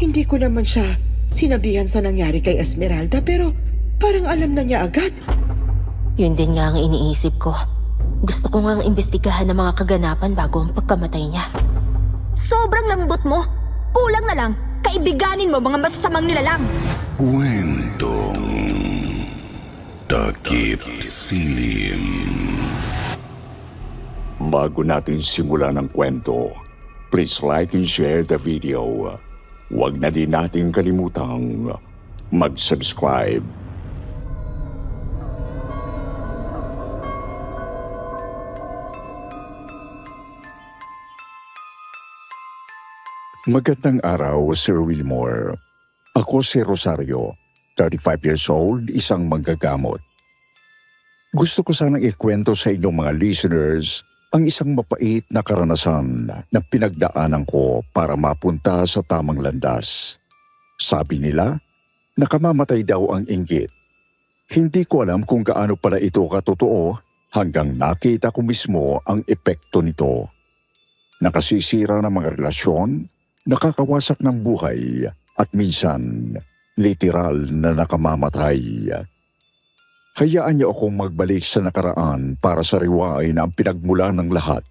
Hindi ko naman siya sinabihan sa nangyari kay Esmeralda pero parang alam na niya agad. Yun din nga ang iniisip ko. Gusto ko nga ang imbestigahan ng mga kaganapan bago ang pagkamatay niya. Sobrang lambot mo. Kulang na lang. Kaibiganin mo mga masasamang nilalang. Kwentong Takip Silim. Bago natin simulan ang kwento, please like and share the video. Huwag na din natin kalimutang mag-subscribe. Magandang araw, Sir Wilmore. Ako si Rosario, 35 years old, isang manggagamot. Gusto ko sanang ikwento sa inyong mga listeners ang isang mapait na karanasan na pinagdaanan ko para mapunta sa tamang landas. Sabi nila, nakamamatay daw ang inggit. Hindi ko alam kung gaano pala ito katotoo hanggang nakita ko mismo ang epekto nito. Nakasisira ng mga relasyon, nakakawasak ng buhay at minsan literal na nakamamatay. Hayaan niyo akong magbalik sa nakaraan para sariwain ang pinagmulan ng lahat.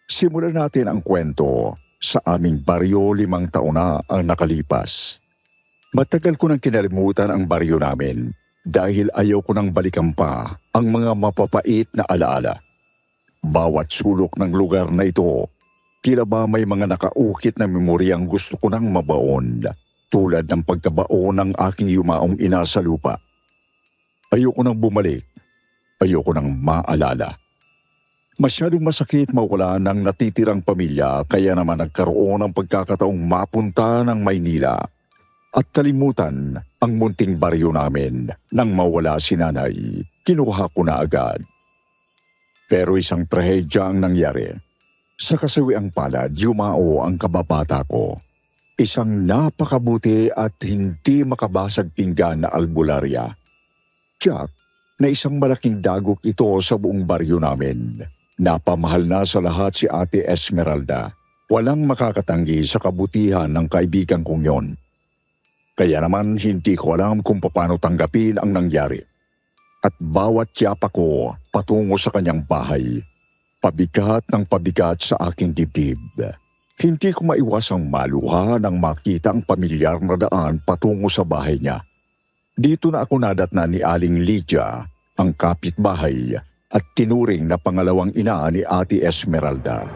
Simulan natin ang kwento sa aming baryo 5 taon na ang nakalipas. Matagal ko nang kinalimutan ang baryo namin dahil ayaw ko nang balikan pa ang mga mapapait na alaala. Bawat sulok ng lugar na ito, tila ba may mga nakaukit na memoryang gusto ko nang mabaon, tulad ng pagkabaon ng aking yumaong ina sa lupa. Ayoko nang bumalik, ayoko nang maalala. Masyadong masakit mawala ng natitirang pamilya kaya naman nagkaroon ng pagkakataong mapunta ng Maynila at kalimutan ang munting baryo namin. Nang mawala si nanay, kinuha ko na agad. Pero isang trahedya ang nangyari. Sa kasawiang palad, yumao ang kababata ko. Isang napakabuti at hindi makabasag pinggan na albularya. Tiyak na isang malaking dagok ito sa buong baryo namin. Napamahal na sa lahat si Ate Esmeralda. Walang makakatanggi sa kabutihan ng kaibigan kong yon. Kaya naman hindi ko alam kung paano tanggapin ang nangyari. At bawat tiyapa ko patungo sa kanyang bahay, pabigat ng pabigat sa aking dibdib. Hindi ko maiwasang maluha nang makita ang pamilyar na daan patungo sa bahay niya. Dito na ako nadatna ni Aling Lydia, ang kapitbahay at tinuring na pangalawang ina ni Ate Esmeralda.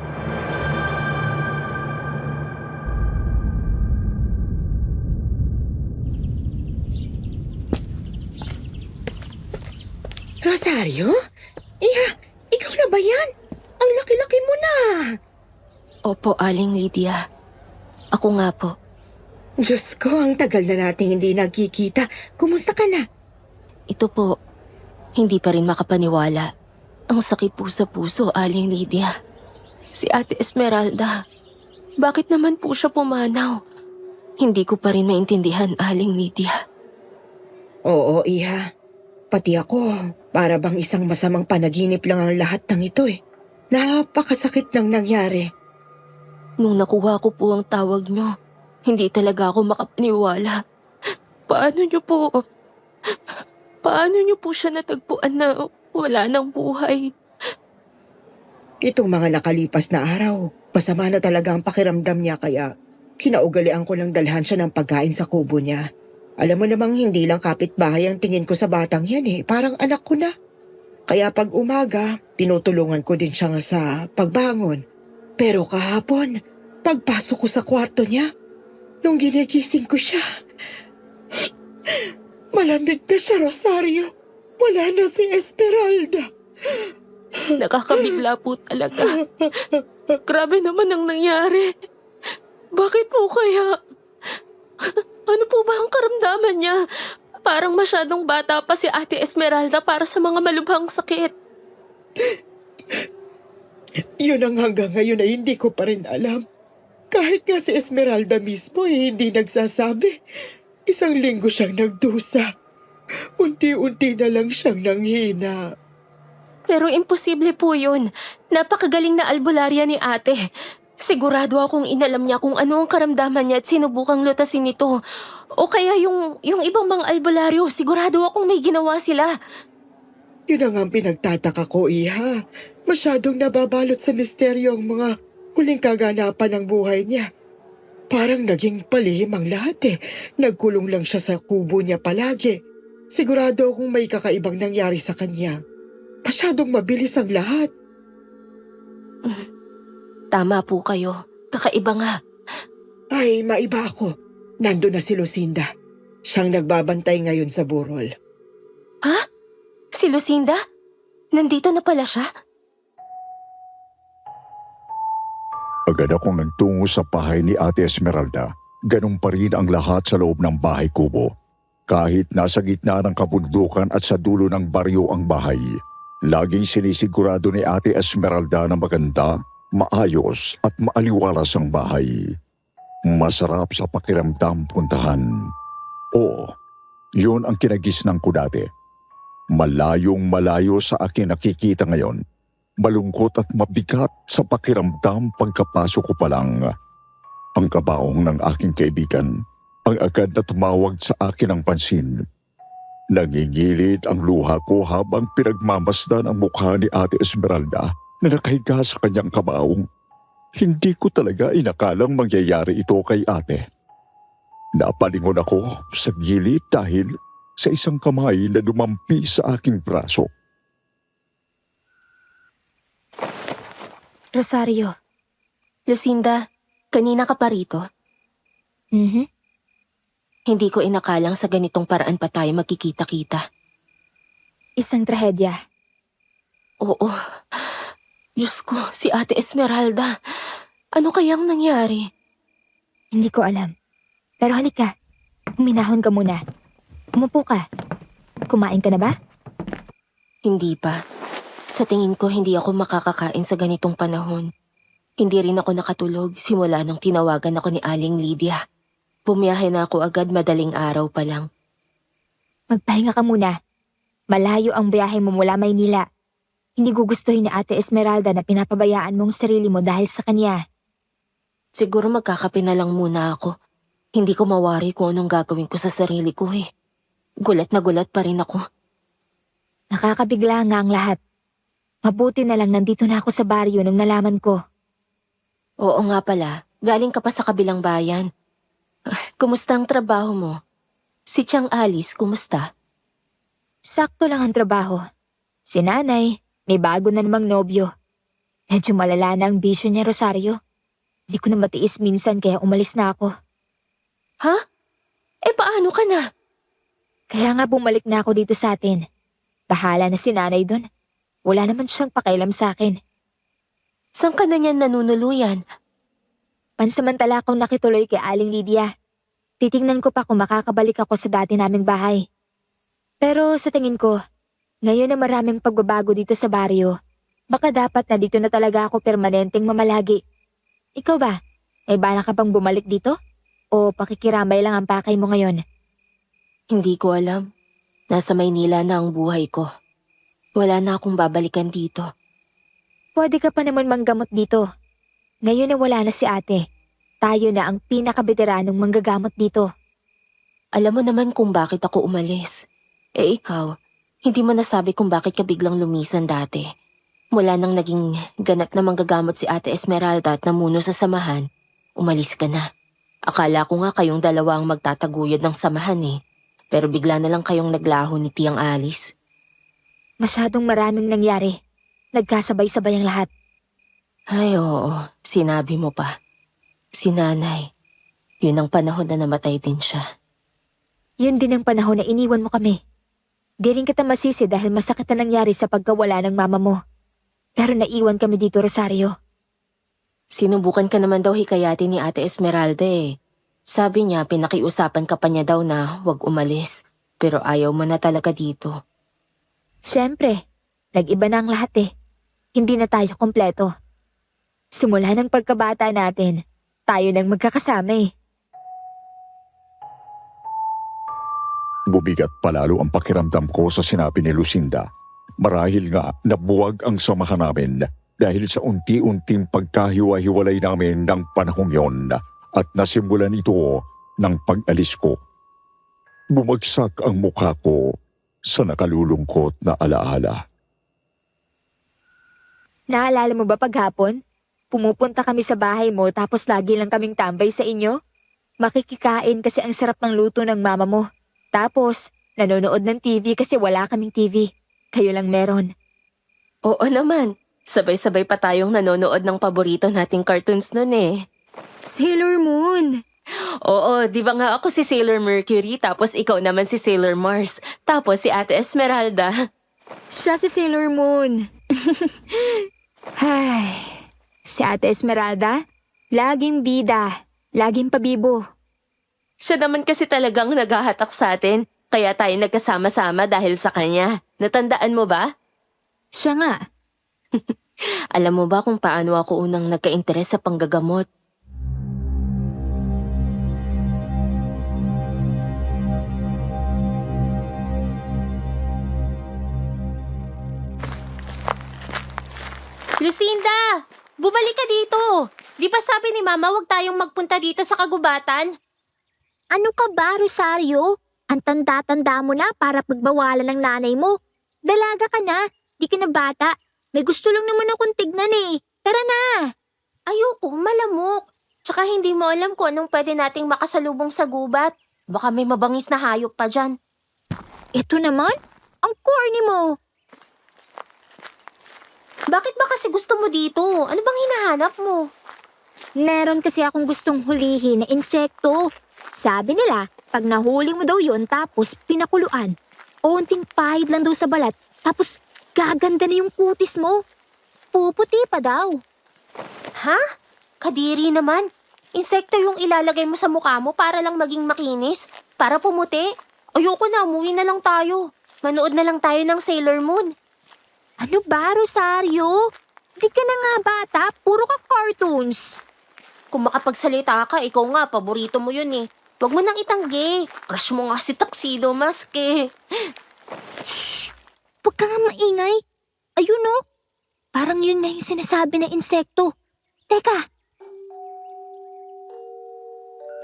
Rosario? Iha, ikaw na ba yan? Ang laki-laki mo na. Opo, Aling Lydia. Ako nga po. Diyos ko, ang tagal na nating hindi nagkikita. Kumusta ka na? Ito po, hindi pa rin makapaniwala. Ang sakit po sa puso, Aling Lydia. Si Ate Esmeralda, bakit naman po siya pumanaw? Hindi ko pa rin maintindihan, Aling Lydia. Oo, Iha. Pati ako, para bang isang masamang panaginip lang ang lahat ng ito eh. Napakasakit ng nangyari. Nung nakuha ko po ang tawag niyo, hindi talaga ako makapaniwala. Paano niyo po siya natagpuan na wala ng buhay? Itong mga nakalipas na araw, masama na talaga ang pakiramdam niya kaya kinaugalian ko lang dalhan siya ng pagkain sa kubo niya. Alam mo namang hindi lang kapitbahay ang tingin ko sa batang yan eh, parang anak ko na. Kaya pag umaga, tinutulungan ko din siya nga sa pagbangon. Pero kahapon, pagpasok ko sa kwarto niya, nung ginigising ko siya, malamig na siya, Rosario. Wala na si Esmeralda. Nakakabigla po talaga. Grabe naman ang nangyari. Bakit po kaya? Ano po ba ang karamdaman niya? Parang masyadong bata pa si Ate Esmeralda para sa mga malubhang sakit. Yun ang hanggang ngayon ay hindi ko pa rin alam. Kahit nga si Esmeralda mismo ay hindi nagsasabi. 1 linggo siyang nagdusa. Unti-unti na lang siyang nanghina. Pero imposible po yun. Napakagaling na albularya ni ate. Sigurado akong inalam niya kung ano ang karamdaman niya at sinubukang lutasin ito. O kaya yung ibang mga albularyo, sigurado akong may ginawa sila. Yun ang ang pinagtataka ko, Iha. Masyadong nababalot sa misteryo ang mga huling kaganapan ng buhay niya. Parang naging palihim ang lahat eh. Nagkulong lang siya sa kubo niya palagi. Sigurado akong may kakaibang nangyari sa kanya. Masyadong mabilis ang lahat. Tama po kayo. Kakaiba nga. Ay, maiba ako. Nandun na si Lucinda. Siyang nagbabantay ngayon sa burol. Ha? Si Lucinda? Nandito na pala siya? Agad akong nagtungo sa bahay ni Ate Esmeralda. Ganun pa rin ang lahat sa loob ng bahay kubo. Kahit nasa gitna ng kabundukan at sa dulo ng baryo ang bahay, laging sinisigurado ni Ate Esmeralda na maganda, maayos at maaliwalas ang bahay. Masarap sa pakiramdam puntahan. Oo, yun ang kinagisnan ko dati. Malayong malayo sa akin nakikita ngayon. Malungkot at mabigat sa pakiramdam pagkapasok ko pa lang. Ang kabaong ng aking kaibigan ang agad na tumawag sa akin ng pansin. Nangingilid ang luha ko habang pinagmamasdan ang mukha ni Ate Esmeralda na nakahiga sa kanyang kabaong. Hindi ko talaga inakalang mangyayari ito kay ate. Napalingon ako sa gilid dahil sa isang kamay na dumampi sa aking braso. Rosario. Lucinda, kanina ka pa rito? Mhm. Hindi ko inakalang sa ganitong paraan pa tayo magkikita-kita. Isang trahedya. Oo. Diyos ko, si Ate Esmeralda. Ano kayang nangyari? Hindi ko alam. Pero halika. Huminahon ka muna. Umupo ka. Kumain ka na ba? Hindi pa. Sa tingin ko, hindi ako makakakain sa ganitong panahon. Hindi rin ako nakatulog simula nung tinawagan ako ni Aling Lydia. Bumiyahe na ako agad madaling araw pa lang. Magpahinga ka muna. Malayo ang biyahe mo mula Maynila. Hindi gugustuhin ni Ate Esmeralda na pinapabayaan mong sarili mo dahil sa kanya. Siguro magkakape na lang muna ako. Hindi ko mawari kung anong gagawin ko sa sarili ko eh. Gulat na gulat pa rin ako. Nakakabigla nga ang lahat. Mabuti na lang nandito na ako sa baryo nung nalaman ko. Oo nga pala, galing ka pa sa kabilang bayan. Kumusta ang trabaho mo? Si Tiang Alice, kumusta? Sakto lang ang trabaho. Si nanay, may bago na namang nobyo. Medyo malala na ang bisyo niya, Rosario. Hindi ko na matiis minsan kaya umalis na ako. Ha? Eh paano ka na? Kaya nga bumalik na ako dito sa atin. Bahala na si nanay doon. Wala naman siyang pakailam sa akin. Saan ka na niyan nanunuluyan? Pansamantala akong nakituloy kay Aling Lydia. Titingnan ko pa kung makakabalik ako sa dati naming bahay. Pero sa tingin ko, ngayon na maraming pagbabago dito sa baryo, baka dapat na dito na talaga ako permanenteng mamalagi. Ikaw ba? May bala ka bang bumalik dito? O pakikiramay lang ang pakay mo ngayon? Hindi ko alam. Nasa Maynila na ang buhay ko. Wala na akong babalikan dito. Pwede ka pa naman manggamot dito. Ngayon na wala na si ate. Tayo na ang pinakabeteranong manggagamot dito. Alam mo naman kung bakit ako umalis. Eh ikaw, hindi mo nasabi kung bakit ka biglang lumisan dati. Mula nang naging ganap na manggagamot si Ate Esmeralda at namuno sa samahan, umalis ka na. Akala ko nga kayong dalawa ang magtataguyod ng samahan eh. Pero bigla na lang kayong naglaho ni Tiang Alice. Masyadong maraming nangyari. Nagkasabay-sabay ang lahat. Ay oo, sinabi mo pa. Si nanay, yun ang panahon na namatay din siya. Yun din ang panahon na iniwan mo kami. Di rin kita masisi dahil masakit na nangyari sa pagkawala ng mama mo. Pero naiwan kami dito, Rosario. Sinubukan ka naman daw hikayatin ni Ate Esmeralda eh. Sabi niya pinakiusapan ka pa niya daw na huwag umalis. Pero ayaw mo na talaga dito. Siyempre, nag-iba na ang lahat eh. Hindi na tayo kompleto. Simula ng pagkabata natin, tayo nang magkakasama eh. Bumigat palalo ang pakiramdam ko sa sinabi ni Lucinda. Marahil nga nabuwag ang samahan namin dahil sa unti-unting pagkahiwa-hiwalay namin ng panahong yon at nasimulan ito ng pag-alis ko. Bumagsak ang mukha ko sa nakalulungkot na alaala. Naalala mo ba paghapon? Pumupunta kami sa bahay mo tapos lagi lang kaming tambay sa inyo? Makikikain kasi ang sarap ng luto ng mama mo. Tapos, nanonood ng TV kasi wala kaming TV. Kayo lang meron. Oo naman. Sabay-sabay pa tayong nanonood ng paborito nating cartoons nun eh. Sailor Moon! Oo, di ba nga ako si Sailor Mercury tapos ikaw naman si Sailor Mars. Tapos si Ate Esmeralda. Siya si Sailor Moon. Ay, si Ate Esmeralda, laging bida, laging pabibo. Siya naman kasi talagang naghahatak sa atin. Kaya tayo nagkasama-sama dahil sa kanya. Natandaan mo ba? Siya nga. Alam mo ba kung paano ako unang nagka-interes sa panggagamot? Lucinda! Bumalik ka dito! Di ba sabi ni Mama huwag tayong magpunta dito sa kagubatan? Ano ka ba, Rosario? Ang tanda-tanda mo na para pagbawalan ng nanay mo. Dalaga ka na, di ka na bata. May gusto lang naman akong tignan eh. Tara na! Ayoko, malamok. Tsaka hindi mo alam kung anong pwede nating makasalubong sa gubat. Baka may mabangis na hayop pa dyan. Ito naman, ang corny mo. Bakit ba kasi gusto mo dito? Ano bang hinahanap mo? Meron kasi akong gustong hulihin na insekto. Sabi nila, pag nahuli mo daw yon tapos pinakuluan, onting pahid lang daw sa balat, tapos gaganda na yung kutis mo. Puputi pa daw. Ha? Kadiri naman. Insekto yung ilalagay mo sa mukha mo para lang maging makinis? Para pumuti? Ayoko na, umuwi na lang tayo. Manood na lang tayo ng Sailor Moon. Ano ba, Rosario? Di ka na nga bata, puro ka cartoons. Kung makapagsalita ka, ikaw nga, paborito mo yun eh. Huwag mo nang itanggi. Crush mo nga si Tuxedo Mask eh. Shh! Huwag ka nga maingay. Ayun no? Parang yun na yung sinasabi ng insekto. Teka,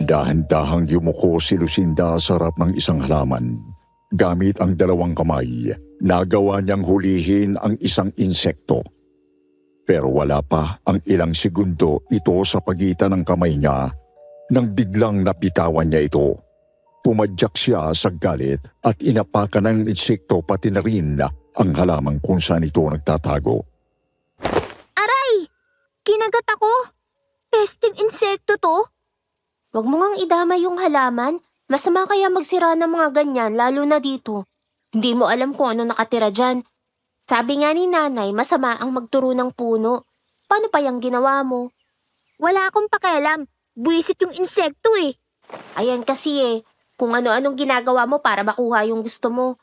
Dahan-dahang yumuko si Lucinda sa harap ng isang halaman. Gamit ang dalawang kamay, nagawa niyang hulihin ang isang insekto. Pero wala pa ang ilang segundo ito sa pagitan ng kamay niya nang biglang napitawan niya ito. Pumadyak siya sa galit at inapakan ng insekto pati na rin ang halamang kung saan ito nagtatago. aray! Kinagat ako. Pesting insekto to. Huwag mo ngang idama yung halaman. Masama kaya magsira ng mga ganyan, lalo na dito. Hindi mo alam kung ano nakatira dyan. Sabi nga ni nanay, masama ang magturo ng puno. Paano pa yung ginawa mo? Wala akong pakialam. Buwisit yung insekto eh. Ayan kasi eh, kung ano-anong ginagawa mo para makuha yung gusto mo.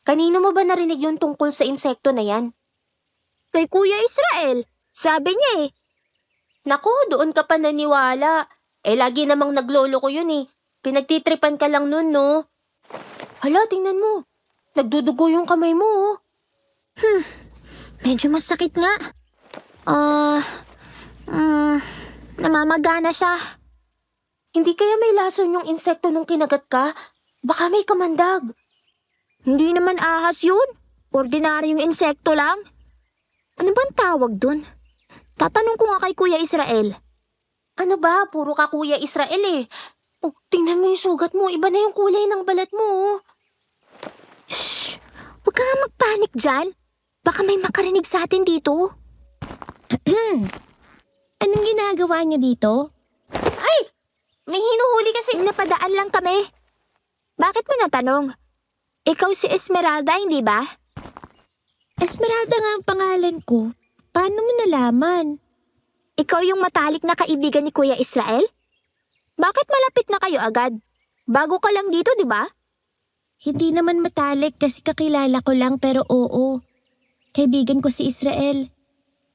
Kanino mo ba narinig yung tungkol sa insekto na yan? Kay Kuya Israel. Sabi niya eh. Naku, doon ka pa naniwala. Eh, lagi namang naglolo ko yun eh. Pinagtitripan ka lang nun, no? Hala, tingnan mo. Nagdudugo yung kamay mo, oh. Medyo masakit nga. Namamagana siya. Hindi kaya may lason yung insekto nung kinagat ka? Baka may kamandag. Hindi naman ahas yun. Ordinaryong insekto lang. Ano bang tawag dun? Tatanong ko nga kay Kuya Israel. Ano ba? Puro ka Kuya Israel eh. Oh, tingnan mo yung sugat mo. Iba na yung kulay ng balat mo, oh. Shh! Huwag ka nga magpanik dyan. Baka may makarinig sa atin dito. Anong ginagawa niyo dito? May hinuhuli kasi. Napadaan lang kami. Bakit mo natanong? Ikaw si Esmeralda, hindi ba? Esmeralda nga ang pangalan ko. Paano mo nalaman? Ikaw yung matalik na kaibigan ni Kuya Israel? Bakit malapit na kayo agad? Bago ka lang dito, di ba? Hindi naman matalik kasi kakilala ko lang pero oo. Kaibigan ko si Israel.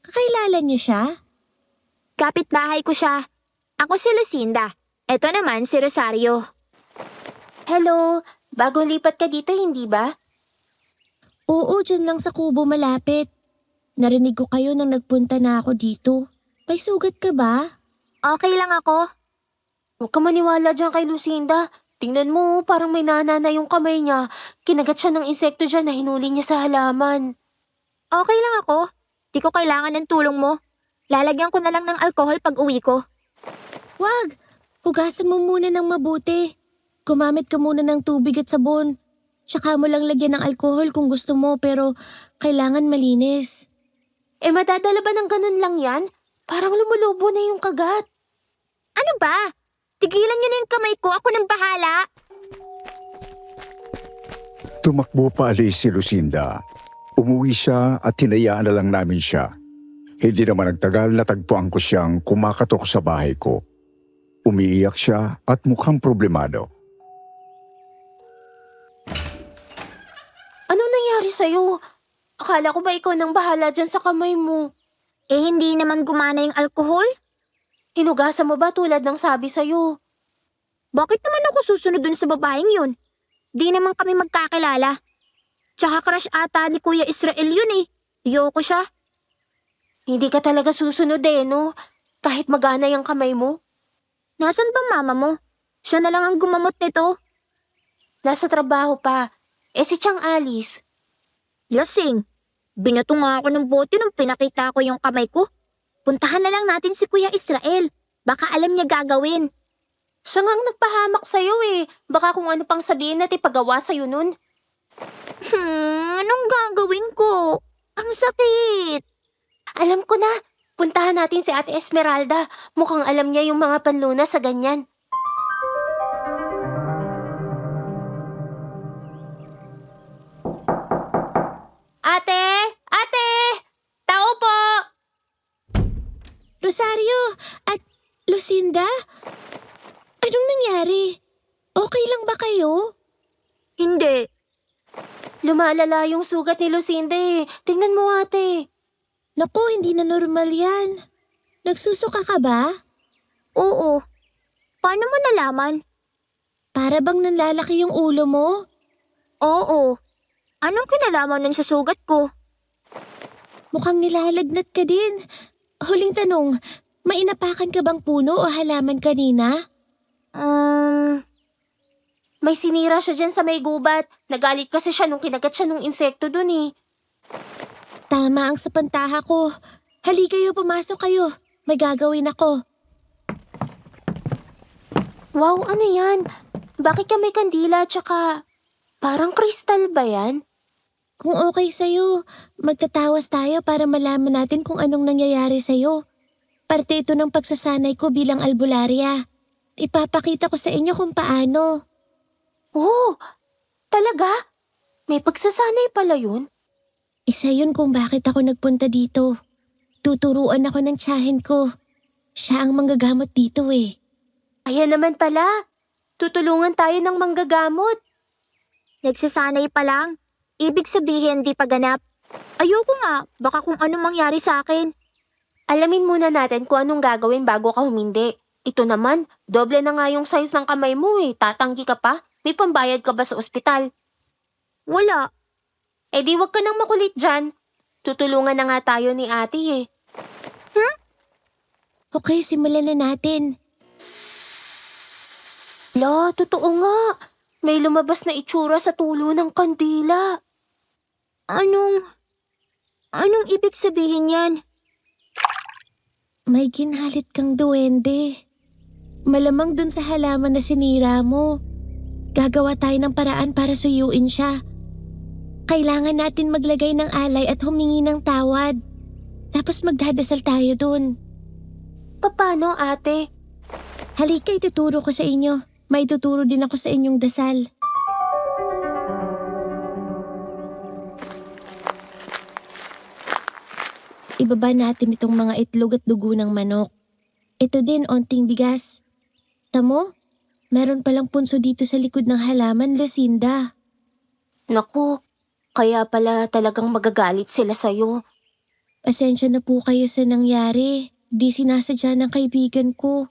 Kakilala niyo siya? Kapitbahay ko siya. Ako si Lucinda. Ito naman si Rosario. Hello, bagong lipat ka dito, hindi ba? Oo, dyan lang sa kubo malapit. Narinig ko kayo nang nagpunta na ako dito. May sugat ka ba? Okay lang ako. Huwag ka maniwala dyan kay Lucinda. Tingnan mo, parang may nanana yung kamay niya. Kinagat siya ng insekto dyan na hinuli niya sa halaman. Okay lang ako. Di ko kailangan ng tulong mo. Lalagyan ko na lang ng alkohol pag uwi ko. Wag! Hugasan mo muna ng mabuti. Gumamit ka muna ng tubig at sabon. Tsaka mo lang lagyan ng alkohol kung gusto mo pero kailangan malinis. Madadala ba ng ganun lang yan? Parang lumulubo na yung kagat. Ano ba? Tigilan niyo na yung kamay ko. Ako nang bahala. Tumakbo pa alis si Lucinda. Umuwi siya at hinayaan na lang namin siya. Hindi naman nagtagal natagpuan ko siyang kumakatok sa bahay ko. Umiiyak siya at mukhang problemado. Anong nangyari sa'yo? Akala ko ba ikaw nang bahala dyan sa kamay mo? Hindi naman gumana yung alkohol? Hinugasan mo ba tulad ng sabi sa'yo? Bakit naman ako susunod dun sa babaeng yun? Di naman kami magkakilala. Tsaka crush ata ni Kuya Israel yun eh. Ayoko siya. Hindi ka talaga susunod no? Kahit magana yung kamay mo? Nasaan ba mama mo? Siya na lang ang gumamot nito. Nasa trabaho pa. Si Chang Alice. Lasing. Binato nga ako ng bote nung pinakita ko yung kamay ko. Puntahan na lang natin si Kuya Israel. Baka alam niya gagawin. Siya ngang nagpahamak sa'yo Baka kung ano pang sabihin at ipagawa sa'yo nun. Anong gagawin ko? Ang sakit. Alam ko na. Puntahan natin si Ate Esmeralda. Mukhang alam niya yung mga panlunas sa ganyan. Ate! Ate! Tao po! Rosario at Lucinda? Anong nangyari? Okay lang ba kayo? Hindi. Lumalala yung sugat ni Lucinda Tingnan mo ate. Naku, hindi na normal yan. Nagsusuka ka ba? Oo. Paano mo nalaman? Para bang nanlalaki yung ulo mo? Oo. Anong kinalaman nun sa sugat ko? Mukhang nilalagnat ka din. Huling tanong, may inapakan ka bang puno o halaman kanina? May sinira siya dyan sa may gubat. Nagalit kasi siya nung kinagat siya nung insekto dun Tama ang sapantaha ko. Hali kayo, pumasok kayo. May gagawin ako. Wow, ano yan? Bakit ka may kandila tsaka parang kristal ba yan? Kung okay sa'yo, magtatawas tayo para malaman natin kung anong nangyayari sa'yo. Parte ito ng pagsasanay ko bilang albularya. Ipapakita ko sa inyo kung paano. Oh, talaga? May pagsasanay pala yun? Isa yun kung bakit ako nagpunta dito. Tuturuan ako ng tiyahin ko. Siya ang manggagamot dito Ayan naman pala. Tutulungan tayo ng manggagamot. Nagsasanay pa lang. Ibig sabihin di pa ganap. Ayoko nga. Baka kung anong mangyari sa akin. Alamin muna natin kung anong gagawin bago ka humindi. Ito naman, doble na nga yung size ng kamay mo Tatanggi ka pa? May pambayad ka ba sa ospital? Wala. Di wag ka nang makulit dyan. Tutulungan na nga tayo ni ate Okay, simulan na natin. Totoo nga. May lumabas na itsura sa tulo ng kandila. Anong ibig sabihin yan? May ginalit kang duwende. Malamang dun sa halaman na sinira mo. Gagawa tayo ng paraan para suyuin siya. Kailangan natin maglagay ng alay at humingi ng tawad. Tapos magdadasal tayo dun. Paano ate? Halika, ituturo ko sa inyo. May tuturo din ako sa inyong dasal. Ibaba natin itong mga itlog at dugo ng manok. Ito din, onting bigas. Tamo, meron palang punso dito sa likod ng halaman, Lucinda. Naku, kaya pala talagang magagalit sila sa'yo. Pasensya na po kayo sa nangyari. Di sinasadya ng kaibigan ko.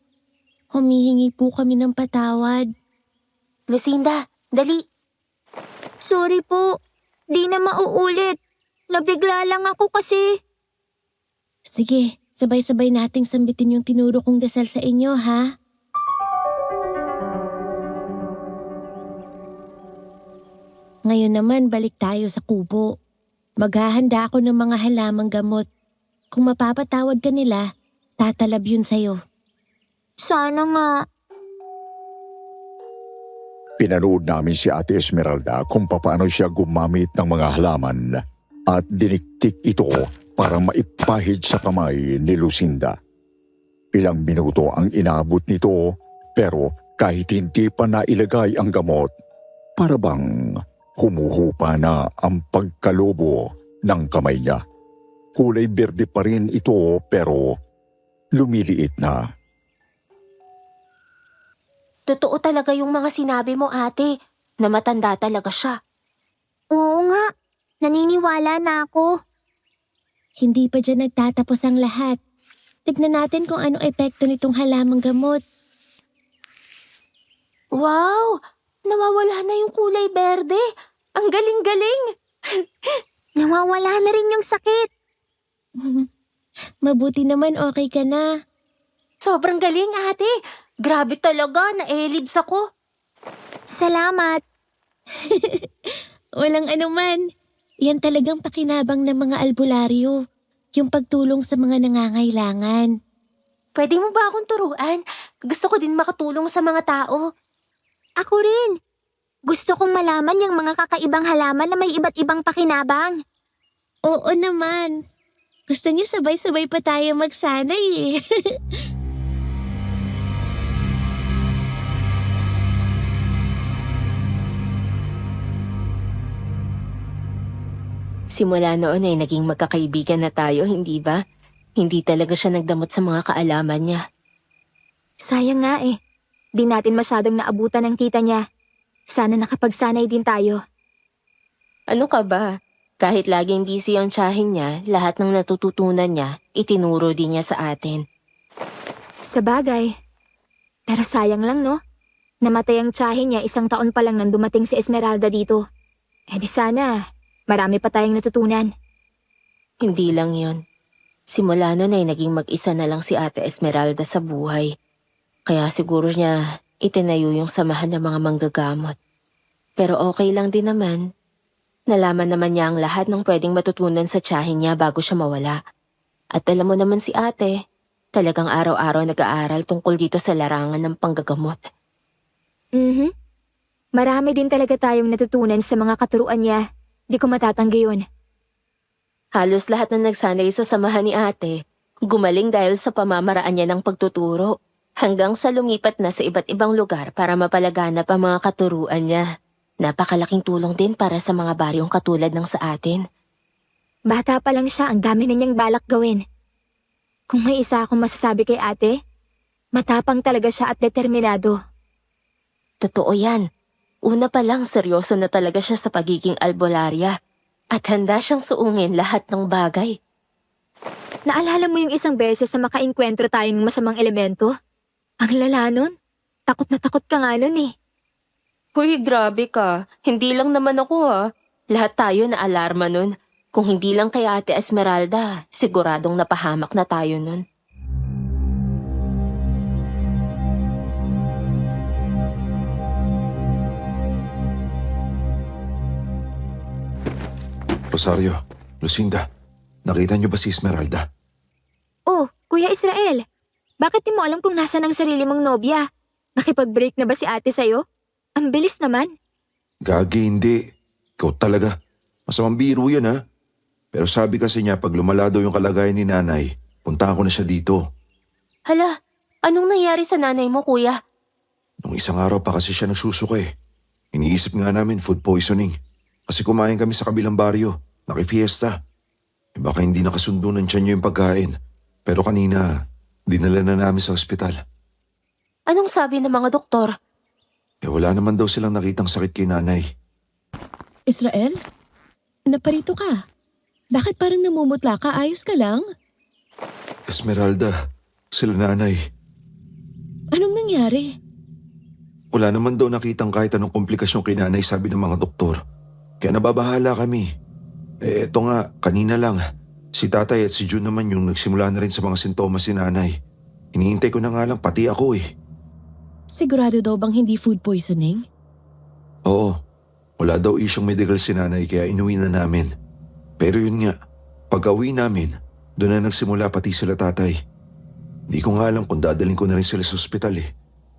Humihingi po kami ng patawad. Lucinda, dali. Sorry po. Di na mauulit. Nabigla lang ako kasi. Sige, sabay-sabay nating sambitin yung tinuro kong dasal sa inyo, ha? Ngayon naman, balik tayo sa kubo. Maghahanda ako ng mga halamang gamot. Kung mapapatawad ka nila, tatalab yun sa'yo. Sana nga. Pinanood namin si Ate Esmeralda kung paano siya gumamit ng mga halaman at diniktik ito para maipahid sa kamay ni Lucinda. Ilang minuto ang inaabot nito pero kahit hindi pa nailagay ang gamot, para bang humuhupa na ang pagkalobo ng kamay niya. Kulay berde pa rin ito pero lumiliit na. Totoo talaga yung mga sinabi mo, ate, na matanda talaga siya. Oo nga. Naniniwala na ako. Hindi pa dyan nagtatapos ang lahat. Tignan natin kung anong epekto nitong halamang gamot. Wow! Nawawala na yung kulay berde. Ang galing-galing! Nawawala na rin yung sakit. Mabuti naman okay ka na. Sobrang galing, ate. Grabe talaga, naelibs ako. Salamat. Walang anuman. Yan talagang pakinabang ng mga albularyo. Yung pagtulong sa mga nangangailangan. Pwede mo ba akong turuan? Gusto ko din makatulong sa mga tao. Ako rin. Gusto kong malaman yung mga kakaibang halaman na may iba't ibang pakinabang. Oo naman. Gusto niyo sabay-sabay pa tayo magsanay eh. Simula noon ay naging magkakaibigan na tayo, hindi ba? Hindi talaga siya nagdamot sa mga kaalaman niya. Sayang nga eh. Di natin masyadong naabutan ng tita niya. Sana nakapagsanay din tayo. Ano ka ba? Kahit laging busy ang tiyahin niya, lahat ng natututunan niya, itinuro din niya sa atin. Sa bagay. Pero sayang lang no? Namatay ang tiyahin niya 1 taon pa lang nang dumating si Esmeralda dito. Eh di sana, marami pa tayong natutunan. Hindi lang yon. Simula noon ay naging mag-isa na lang si Ate Esmeralda sa buhay. Kaya siguro niya itinayo yung samahan ng mga manggagamot. Pero okay lang din naman. Nalaman naman niya ang lahat ng pwedeng matutunan sa tiyahin niya bago siya mawala. At alam mo naman si ate, talagang araw-araw nag-aaral tungkol dito sa larangan ng panggagamot. Marami din talaga tayong natutunan sa mga katuruan niya. Di ko matatanggi yun. Halos lahat na nagsanay sa samahan ni ate, gumaling dahil sa pamamaraan niya ng pagtuturo, hanggang sa lumipat na sa iba't ibang lugar para mapalaganap ang mga katuruan niya. Napakalaking tulong din para sa mga baryong katulad ng sa atin. Bata pa lang siya, ang dami na niyang balak gawin. Kung may isa akong masasabi kay ate, matapang talaga siya at determinado. Totoo yan. Una pa lang seryoso na talaga siya sa pagiging albularya at handa siyang suungin lahat ng bagay. Naalala mo yung isang beses na makainkwentro tayo ng masamang elemento? Ang lala nun. Takot na takot ka nga nun eh. Huy, grabe ka. Hindi lang naman ako ha. Lahat tayo na alarma nun. Kung hindi lang kay Ate Esmeralda, siguradong napahamak na tayo nun. Rosario, Lucinda, nakita niyo ba si Esmeralda? Oh, Kuya Israel. Bakit di mo alam kung nasa ng sarili mong nobya? Nakipag-break na ba si ate sa'yo? Ang bilis naman. Gagi, hindi. Ikaw talaga. Masamang biro yan ha. Pero sabi kasi niya pag lumala daw yung kalagayan ni nanay, puntahan ko na siya dito. Hala, anong nangyari sa nanay mo, kuya? Nung isang araw pa kasi siya nagsusuka eh. Iniisip nga namin food poisoning. Kasi kumain kami sa kabilang baryo, nakifiesta. Eh baka hindi nakasundo ng tiyan niyo yung pagkain. Pero kanina, dinala na namin sa ospital. Anong sabi ng mga doktor? Eh wala naman daw silang nakitang sakit kay nanay. Israel? Naparito ka? Bakit parang namumutla ka? Ayos ka lang? Esmeralda, sila nanay. Anong nangyari? Wala naman daw nakitang kahit anong komplikasyon kay nanay, sabi ng mga doktor. Kaya nababahala kami. Eh eto nga, kanina lang, Si tatay at si Jun naman yung nagsimula na rin sa mga sintomas si nanay. Hinihintay ko na nga lang pati ako eh. Sigurado daw bang hindi food poisoning? Oo, wala daw isyong medical si nanay kaya inuwi na namin. Pero yun nga, pag-uwi namin, doon na nagsimula pati sila tatay. Di ko nga alam kung dadalhin ko na rin sila sa ospital eh.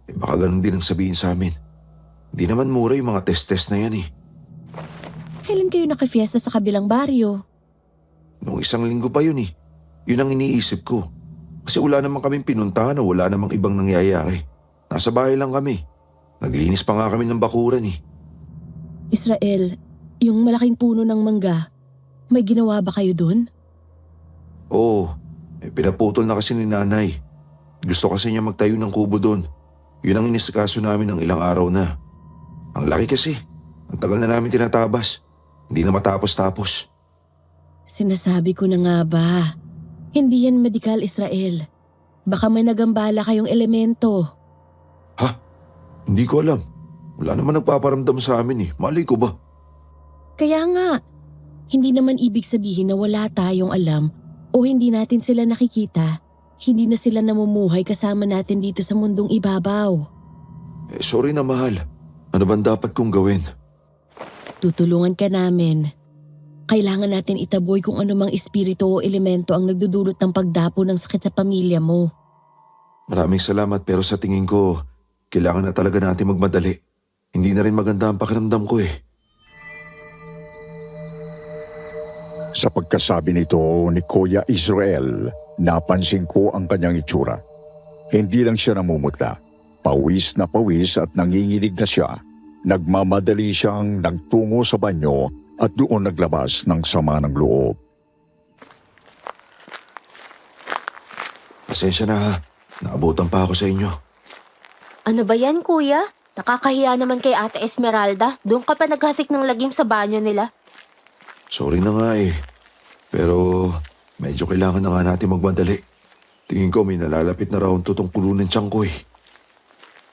Baka ganun din ang sabihin sa amin. Di naman mura yung mga test-test na yan eh. Kailan kayo nakifiesta sa kabilang baryo? Noong 1 linggo pa yun eh. Yun ang iniisip ko. Kasi wala namang kaming pinuntahan o wala namang ibang nangyayari. Nasa bahay lang kami. Naglinis pa nga kami ng bakuran eh. Israel, yung malaking puno ng mangga, may ginawa ba kayo dun? Oo, pinaputol na kasi ni nanay. Gusto kasi niya magtayo ng kubo doon. Yun ang inisikaso namin ng ilang araw na. Ang laki kasi. Ang tagal na namin tinatabas. Hindi na matapos-tapos. Sinasabi ko na nga ba, hindi yan medical, Israel. Baka may nagambala kayong elemento. Ha? Hindi ko alam. Wala naman nagpaparamdam sa amin eh. Malay ko ba? Kaya nga, hindi naman ibig sabihin na wala tayong alam o hindi natin sila nakikita. Hindi na sila namumuhay kasama natin dito sa mundong ibabaw. Sorry na mahal. Ano bang dapat kong gawin? Tutulungan ka namin. Kailangan natin itaboy kung anumang espiritu o elemento ang nagdudulot ng pagdapo ng sakit sa pamilya mo. Maraming salamat pero sa tingin ko, kailangan na talaga natin magmadali. Hindi na rin maganda ang pakiramdam ko eh. Sa pagkasabi nito ni Kuya Israel, napansin ko ang kanyang itsura. Hindi lang siya namumutla. Pawis na pawis at nanginginig na siya. Nagmamadali siyang nagtungo sa banyo at doon naglabas ng sama ng loob. Pasensya na ha. Naabutan pa ako sa inyo. Ano ba yan, kuya? Nakakahiya naman kay Ate Esmeralda. Doon ka pa naghasik ng lagim sa banyo nila. Sorry na nga eh. Pero medyo kailangan na nga natin magmadali. Tingin ko may nalalapit na raw ang tutungkulo ng tiyan ko eh.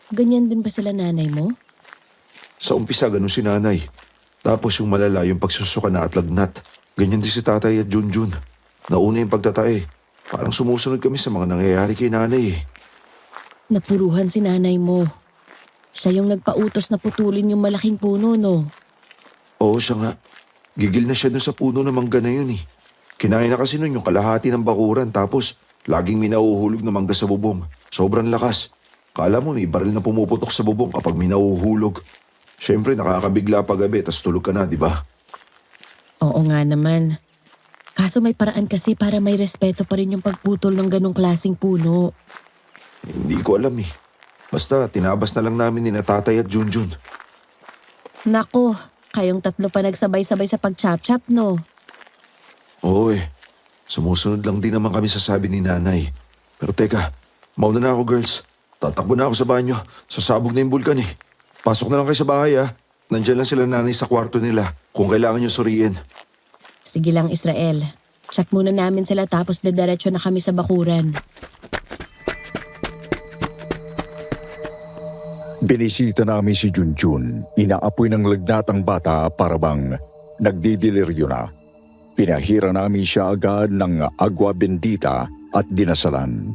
Ganyan din ba sila nanay mo? Sa umpisa ganun si nanay. Tapos yung malala yung pagsusuka na at lagnat. Ganyan din si tatay at Junjun. Nauna yung pagtatae. Parang sumusunod kami sa mga nangyayari kay nanay eh. Napuruhan si nanay mo. Siya yung nagpautos na putulin yung malaking puno, no? Oo siya nga. Gigil na siya dun sa puno ng mangga na yun eh. Kinain na kasi nun yung kalahati ng bakuran tapos laging may nauhulog na mangga sa bubong. Sobrang lakas. Kala mo may baril na pumuputok sa bubong kapag may nauhulog. Siyempre nakakabigla pa gabi tas tulog ka na, di ba? Oo nga naman. Kaso may paraan kasi para may respeto pa rin yung pagputol ng ganong klaseng puno. Hindi ko alam eh. Basta tinabas na lang namin ni Tatay at Junjun. Nako, kayong tatlo pa nagsabay-sabay sa pag-chop-chop, no? Oo eh. Sumusunod lang din naman kami sa sabi ni nanay. Pero teka, mauna na ako girls. Tatakbo na ako sa banyo. Sasabog na yung bulkan eh. Pasok na lang kayo sa bahay ah. Nandiyan lang sila nanay sa kwarto nila kung kailangan nyo suriin. Sige lang, Israel. Check muna namin sila tapos dediretso na kami sa bakuran. Binisita namin si Junjun. Inaapoy ng lagnat ang bata para bang nagdidiliryo na. Pinahira namin siya agad ng agwa bendita at dinasalan.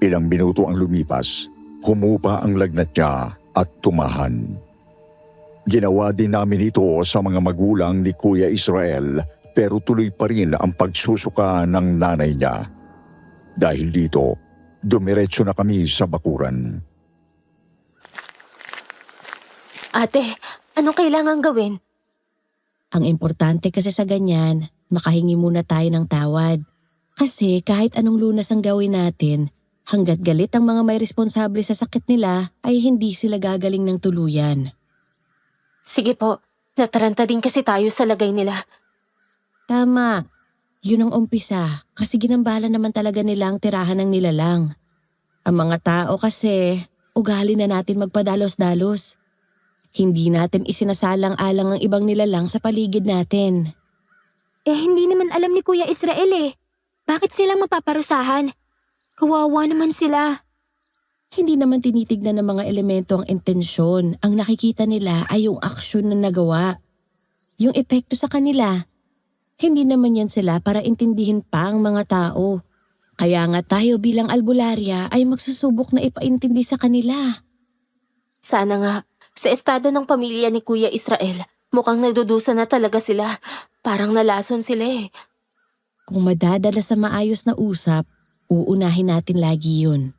Ilang minuto ang lumipas, humupa ang lagnat niya at tumahan. Ginawa din namin ito sa mga magulang ni Kuya Israel pero tuloy pa rin ang pagsusuka ng nanay niya. Dahil dito, dumiretso na kami sa bakuran. Ate, anong kailangan gawin? Ang importante kasi sa ganyan, makahingi muna tayo ng tawad. Kasi kahit anong lunas ang gawin natin, hanggat galit ang mga may responsable sa sakit nila, ay hindi sila gagaling ng tuluyan. Sige po, nataranta din kasi tayo sa lagay nila. Tama. Yun ang umpisa kasi ginambala naman talaga nila ang tirahan ng nilalang. Ang mga tao kasi, ugali na natin magpadalos-dalos. Hindi natin isinasalang-alang ang ibang nilalang sa paligid natin. Hindi naman alam ni Kuya Israel eh. Bakit sila mapaparusahan? Kawawa naman sila. Hindi naman tinitignan ng mga elemento ang intensyon. Ang nakikita nila ay yung aksyon na nagawa. Yung epekto sa kanila. Hindi naman yan sila para intindihin pa ang mga tao. Kaya nga tayo bilang albularya ay magsusubok na ipaintindi sa kanila. Sana nga, sa estado ng pamilya ni Kuya Israel, mukhang nagdudusa na talaga sila. Parang nalason sila eh. Kung madadala sa maayos na usap, uunahin natin lagi yun.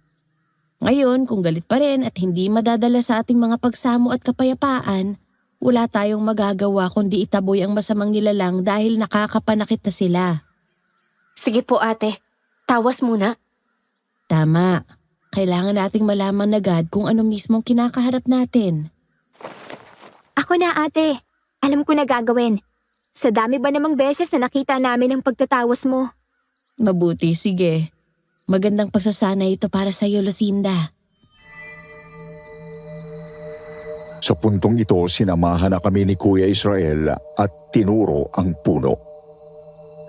Ngayon, kung galit pa rin at hindi madadala sa ating mga pagsamo at kapayapaan, wala tayong magagawa kundi itaboy ang masamang nilalang dahil nakakapanakit na sila. Sige po ate, tawas muna. Tama. Kailangan nating malaman agad kung ano mismong kinakaharap natin. Ako na ate, alam ko na gagawin. Sa dami ba namang beses na nakita namin ang pagtatawas mo? Mabuti, sige. Magandang pagsasanay ito para sa iyo, Lucinda. Sa puntong ito, sinamahan na kami ni Kuya Israel at tinuro ang puno.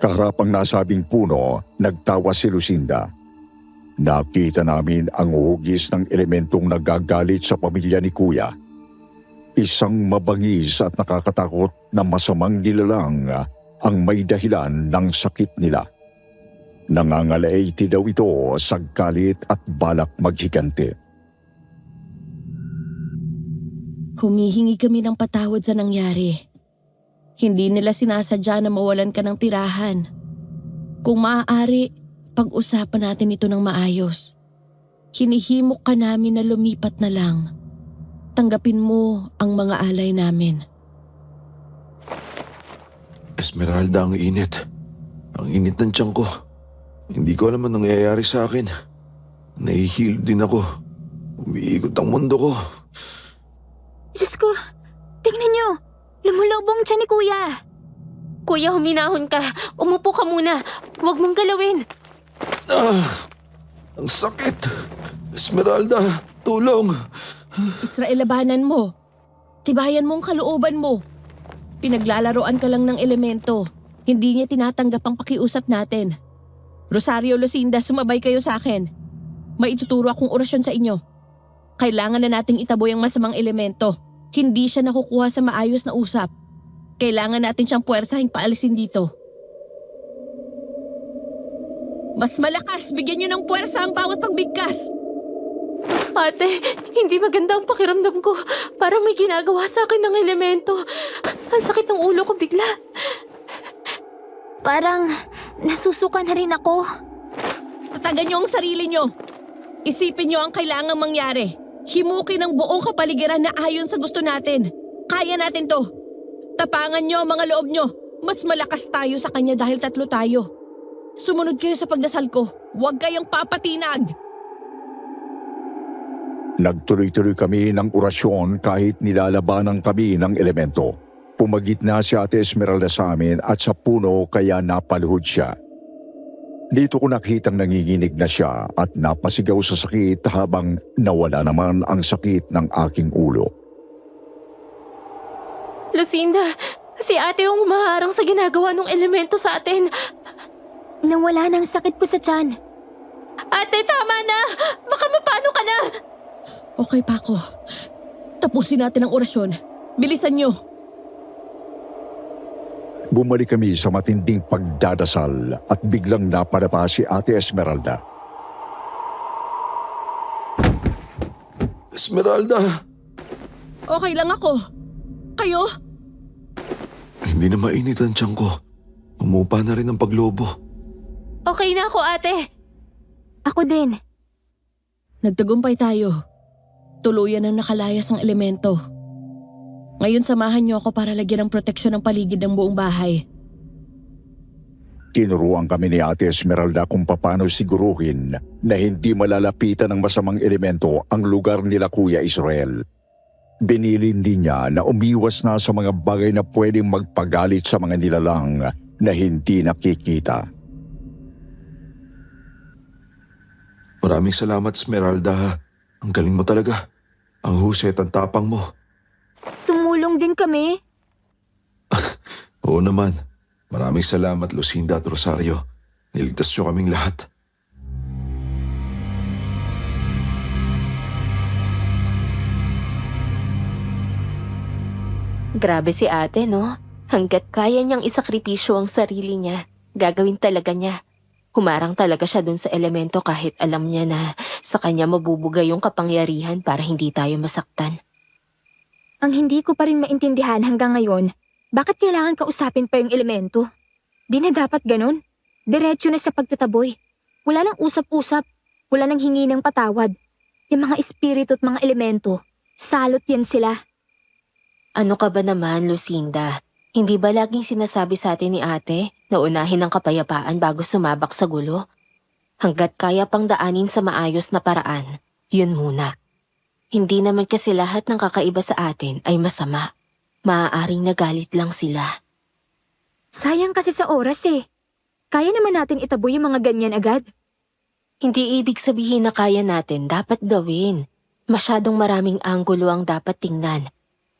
Kaharap ang nasabing puno, nagtawa si Lucinda. Nakita namin ang hugis ng elementong nagagalit sa pamilya ni Kuya. Isang mabangis at nakakatakot na masamang nilalang ang may dahilan ng sakit nila. Nangangalaiti daw ito sa galit at balak maghigante. Humihingi kami ng patawad sa nangyari. Hindi nila sinasadya na mawalan ka ng tirahan. Kung maaari, pag-usapan natin ito ng maayos. Hinihimok ka namin na lumipat na lang. Tanggapin mo ang mga alay namin. Esmeralda, ang init. Ang init ng tiyan ko. Hindi ko alam ang nangyayari sa akin. Nahihilo din ako. Umiikot ang mundo ko. Diyos ko, tingnan niyo. Lumulubong siya ni Kuya. Kuya, huminahon ka. Umupo ka muna. Huwag mong galawin. Ang sakit. Esmeralda, tulong. Israel, labanan mo. Tibayan mo ang kalooban mo. Pinaglalaroan ka lang ng elemento. Hindi niya tinatanggap ang pakiusap natin. Rosario, Lucinda, sumabay kayo sa akin. May ituturo akong orasyon sa inyo. Kailangan na nating itaboy ang masamang elemento. Hindi siya nakukuha sa maayos na usap. Kailangan natin siyang puwersahin paalisin dito. Mas malakas, bigyan niyo ng puwersa ang bawat pagbigkas. Ate, hindi maganda ang pakiramdam ko. Parang may ginagawa sa akin ng elemento. Ang sakit ng ulo ko bigla. Parang nasusuka na rin ako. Tatagan niyo ang sarili niyo. Isipin niyo ang kailangang mangyari. Himukin ang buong kapaligiran na ayon sa gusto natin. Kaya natin to. Tapangan niyo ang mga loob niyo. Mas malakas tayo sa kanya dahil tatlo tayo. Sumunod kayo sa pagdasal ko. Huwag kayong papatinag. Nagtuloy-tuloy kami ng orasyon kahit nilalabanan kami ng elemento. Pumagit na si Ate Esmeralda sa amin at sa puno kaya napaluhod siya. Dito ko nakitang nanginginig na siya at napasigaw sa sakit habang nawala naman ang sakit ng aking ulo. Lucinda, si ate yung humaharang sa ginagawa ng elemento sa atin. Nawala na ang sakit ko sa tiyan. Ate, tama na! Baka mapano ka na! Okay pa ako. Tapusin natin ang orasyon. Bilisan niyo. Bumalik kami sa matinding pagdadasal at biglang napadapa si Ate Esmeralda. Esmeralda! Okay lang ako. Kayo? Hindi na mainit ang tiyan ko. Umupa na rin ang paglobo. Okay na ako, ate. Ako din. Nagtagumpay tayo. Tuluyan ang nakalayas ang elemento. Ngayon samahan niyo ako para lagyan ng proteksyon ng paligid ng buong bahay. Tinuruan kami ni Ate Esmeralda kung paano siguruhin na hindi malalapitan ng masamang elemento ang lugar nila Kuya Israel. Binilin din niya na umiwas na sa mga bagay na pwedeng magpagalit sa mga nilalang na hindi nakikita. Maraming salamat, Esmeralda. Ang galing mo talaga. Ang husay at ang tapang mo. Tumulong din kami. Oo naman. Maraming salamat, Lucinda at Rosario. Niligtas niyo kaming lahat. Grabe si ate, no? Hanggat kaya niyang isakripisyo ang sarili niya, gagawin talaga niya. Humarang talaga siya dun sa elemento kahit alam niya na sa kanya mabubugay yung kapangyarihan para hindi tayo masaktan. Ang hindi ko pa rin maintindihan hanggang ngayon, bakit kailangan kausapin pa yung elemento? Di na dapat ganun. Diretso na sa pagtataboy. Wala nang usap-usap. Wala nang hingi ng patawad. Yung mga espiritu at mga elemento, salot yan sila. Ano ka ba naman, Lucinda? Hindi ba laging sinasabi sa atin ni ate na unahin ang kapayapaan bago sumabak sa gulo? Hanggat kaya pang daanin sa maayos na paraan, yun muna. Hindi naman kasi lahat ng kakaiba sa atin ay masama. Maaaring nagalit lang sila. Sayang kasi sa oras eh. Kaya naman natin itaboy yung mga ganyan agad. Hindi ibig sabihin na kaya natin dapat gawin. Masyadong maraming anggulo ang dapat tingnan.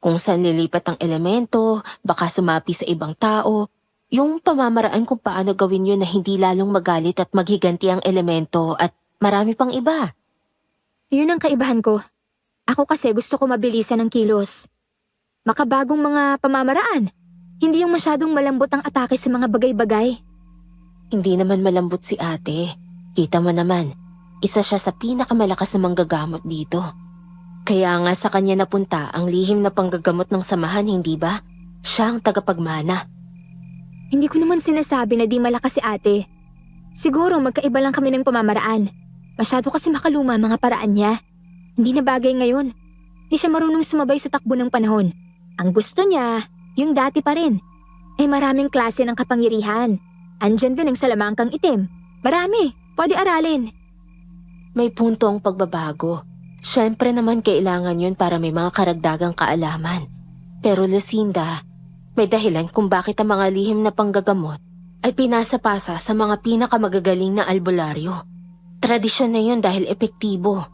Kung saan lilipat ang elemento, baka sumapi sa ibang tao. Yung pamamaraan kung paano gawin yun na hindi lalong magalit at maghiganti ang elemento at marami pang iba. Yun ang kaibahan ko. Ako kasi gusto ko mabilisan ng kilos. Makabagong mga pamamaraan. Hindi yung masyadong malambot ang atake sa mga bagay-bagay. Hindi naman malambot si ate. Kita mo naman, isa siya sa pinakamalakas na manggagamot dito. Kaya nga sa kanya napunta ang lihim na panggagamot ng samahan, hindi ba? Siya ang tagapagmana. Hindi ko naman sinasabi na di malakas si ate. Siguro magkaiba lang kami ng pamamaraan. Masyado kasi makaluma mga paraan niya. Hindi na bagay ngayon. Hindi siya marunong sumabay sa takbo ng panahon. Ang gusto niya, yung dati pa rin. Ay maraming klase ng kapangyarihan. Andyan din ang salamangkang itim. Marami, pwede aralin. May punto ang pagbabago. Siyempre naman kailangan yun para may mga karagdagang kaalaman. Pero Lucinda, may dahilan kung bakit ang mga lihim na panggagamot ay pinasapasa sa mga pinakamagagaling na albularyo. Tradisyon na yun dahil epektibo.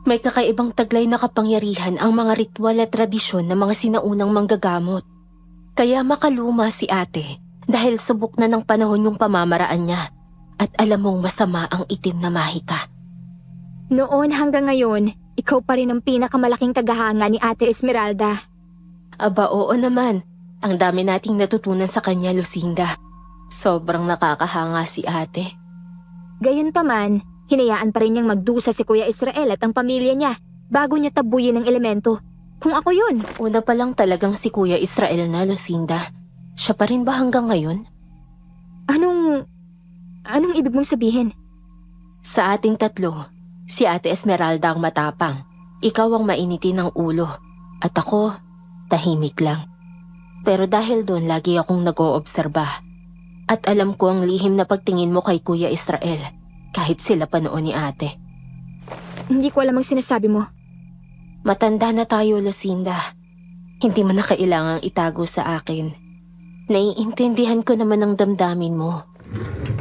May kakaibang taglay na kapangyarihan ang mga ritual at tradisyon ng mga sinaunang manggagamot. Kaya makaluma si ate dahil subok na ng panahon yung pamamaraan niya at alam mong masama ang itim na mahika. Noon hanggang ngayon, ikaw pa rin ang pinakamalaking tagahanga ni Ate Esmeralda. Aba oo naman, ang dami nating natutunan sa kanya, Lucinda. Sobrang nakakahanga si ate. Gayunpaman, hinayaan pa rin niyang magdusa si Kuya Israel at ang pamilya niya bago niya tabuyin ang elemento. Kung ako yun. Una pa lang talagang si Kuya Israel na, Lucinda. Siya pa rin ba hanggang ngayon? Anong ibig mong sabihin? Sa ating tatlo, si Ate Esmeralda ang matapang. Ikaw ang mainitin ng ulo. At ako, tahimik lang. Pero dahil doon lagi akong nag-oobserba. At alam ko ang lihim na pagtingin mo kay Kuya Israel. Kahit sila pa noon ni ate. Hindi ko alam ang sinasabi mo. Matanda na tayo, Lucinda. Hindi mo na kailangang itago sa akin. Naiintindihan ko naman ang damdamin mo.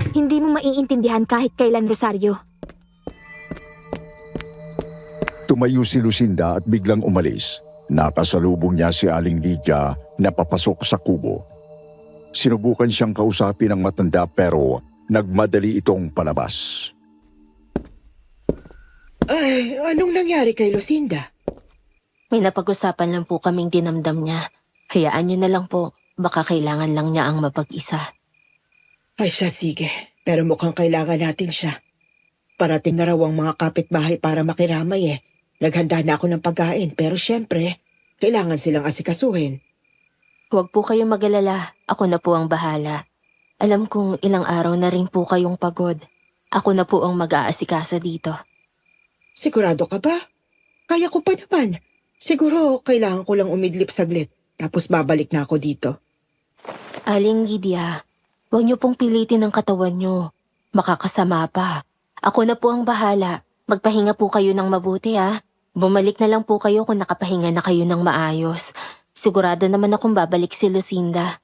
Hindi mo maiintindihan kahit kailan, Rosario. Tumayo si Lucinda at biglang umalis. Nakasalubong niya si Aling Lydia na papasok sa kubo. Sinubukan siyang kausapin ng matanda pero nagmadali itong palabas. Ay, anong nangyari kay Lucinda? May napag-usapan lang po kaming dinamdam niya. Hayaan niyo na lang po. Baka kailangan lang niya ang mapag-isa. Ay siya, sige. Pero mukhang kailangan natin siya. Parating na raw ang mga kapitbahay para makiramay eh. Naghanda na ako ng pagkain pero syempre, kailangan silang asikasuhin. Huwag po kayong mag-alala. Ako na po ang bahala. Alam kong ilang araw na rin po kayong pagod. Ako na po ang mag-aasikaso dito. Sigurado ka ba? Kaya ko pa naman. Siguro kailangan ko lang umidlip saglit tapos babalik na ako dito. Aling Lydia, huwag niyo pong pilitin ang katawan niyo. Makakasama pa. Ako na po ang bahala. Magpahinga po kayo ng mabuti ha. Bumalik na lang po kayo kung nakapahinga na kayo ng maayos. Sigurado naman akong babalik si Lucinda.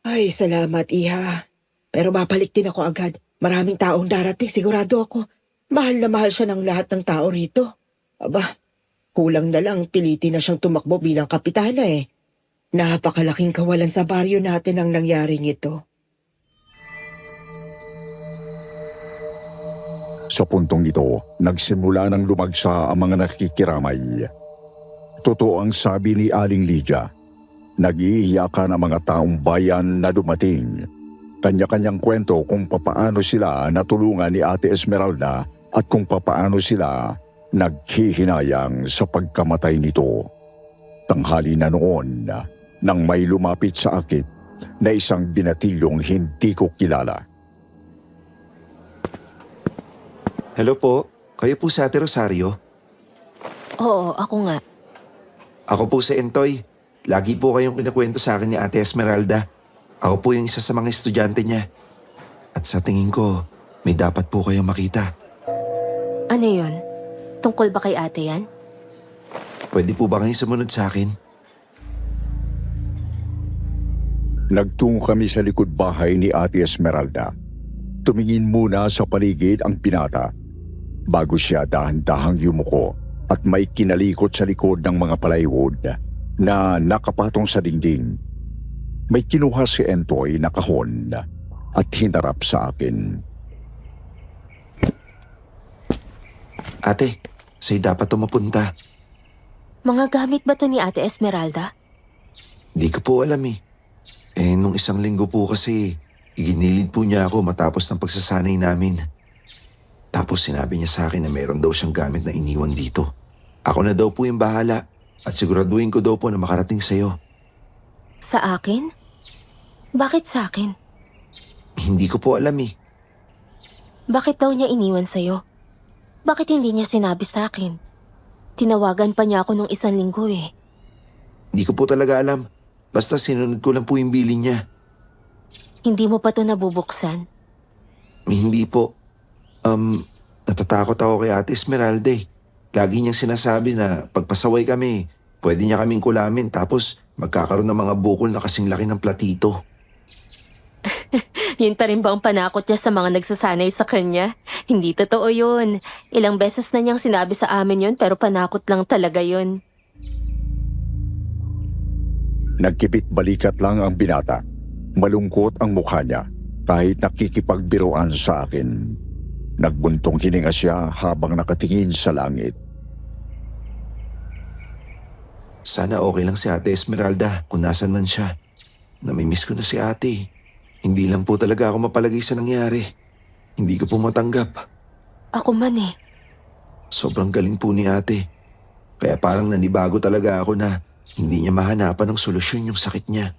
Ay, salamat iha. Pero babalik din ako agad. Maraming taong darating, sigurado ako. Mahal na mahal siya ng lahat ng tao rito. Aba, kulang na lang pilitin na siyang tumakbo bilang kapitana eh. Napakalaking kawalan sa baryo natin ang nangyaring ito. Sa puntong ito, nagsimula ng lumagsa ang mga nakikiramay. Totoo ang sabi ni Aling Lydia. Nag-iiyakan ang mga taong bayan na dumating. Kanya-kanyang kwento kung papaano sila natulungan ni Ate Esmeralda at kung papaano sila naghihinayang sa pagkamatay nito. Tanghali na noon nang may lumapit sa akin na isang binatilyong hindi ko kilala. Hello po, kayo po si Ate Rosario? Oo, ako nga. Ako po si Entoy. Lagi po kayong kinakwento sa akin ni Ate Esmeralda. Ako po yung isa sa mga estudyante niya. At sa tingin ko, may dapat po kayong makita. Ano yun? Tungkol ba kay ate yan? Pwede po ba kayong sumunod sa akin? Nagtungo kami sa likod bahay ni Ate Esmeralda. Tumingin muna sa paligid ang binata bago siya dahan-dahang yumuko at may kinalikot sa likod ng mga plywood na nakapatong sa dingding. May kinuha si Entoy na kahon at hinarap sa akin. Ate, sa'yo dapat mapunta. Mga gamit ba to ni Ate Esmeralda? Di ko po alam eh. Nung isang linggo po kasi, iginilid po niya ako matapos ng pagsasanay namin. Tapos sinabi niya sa akin na meron daw siyang gamit na iniwan dito. Ako na daw po yung bahala at siguraduhin ko daw po na makarating sa'yo. Sa akin? Bakit sa akin? Hindi ko po alam eh. Bakit daw niya iniwan sa'yo? Bakit hindi niya sinabi sa akin? Tinawagan pa niya ako nung isang linggo eh. Hindi ko po talaga alam. Basta sinunod ko lang po yung bilin niya. Hindi mo pa to nabubuksan? Hindi po. Natatakot ako kay Ate Esmeralda eh. Lagi niyang sinasabi na pagpasaway kami, pwede niya kaming kulamin tapos magkakaroon ng mga bukol na kasing laki ng platito. Yun pa rin ba ang panakot niya sa mga nagsasanay sa kanya? Hindi totoo yun. Ilang beses na niyang sinabi sa amin yun pero panakot lang talaga yun. Nagkipit balikat lang ang binata. Malungkot ang mukha niya kahit nakikipagbiruan sa akin. Nagbuntong hininga siya habang nakatingin sa langit. Sana okay lang si Ate Esmeralda kung nasan man siya. Namimiss ko na si ate. Hindi lang po talaga ako mapalagay sa nangyari. Hindi ko po matanggap. Ako man eh. Sobrang galing po ni ate. Kaya parang nanibago talaga ako na hindi niya mahanapan ng solusyon yung sakit niya.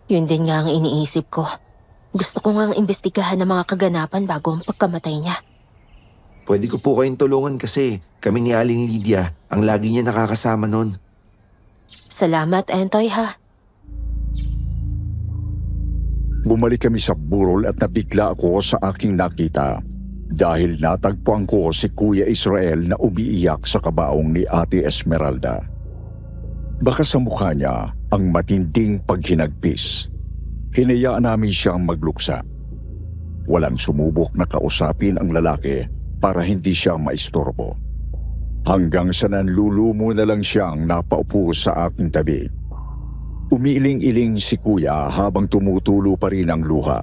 Yun din nga ang iniisip ko. Gusto ko nga ang imbestigahan ng mga kaganapan bago ang pagkamatay niya. Pwede ko po kayong tulungan kasi kami ni Aling Lydia ang lagi niya nakakasama nun. Salamat, Entoy ha. Bumalik kami sa burol at nabigla ako sa aking nakita dahil natagpuan ko si Kuya Israel na umiiyak sa kabaong ni Ate Esmeralda. Baka sa mukha niya ang matinding paghinagpis. Hinayaan namin siyang magluksa. Walang sumubok na kausapin ang lalaki para hindi siya maistorbo. Hanggang sa nanlulumo na lang siyang napaupo sa aking tabi. Umiiling-iling si Kuya habang tumutulo pa rin ang luha.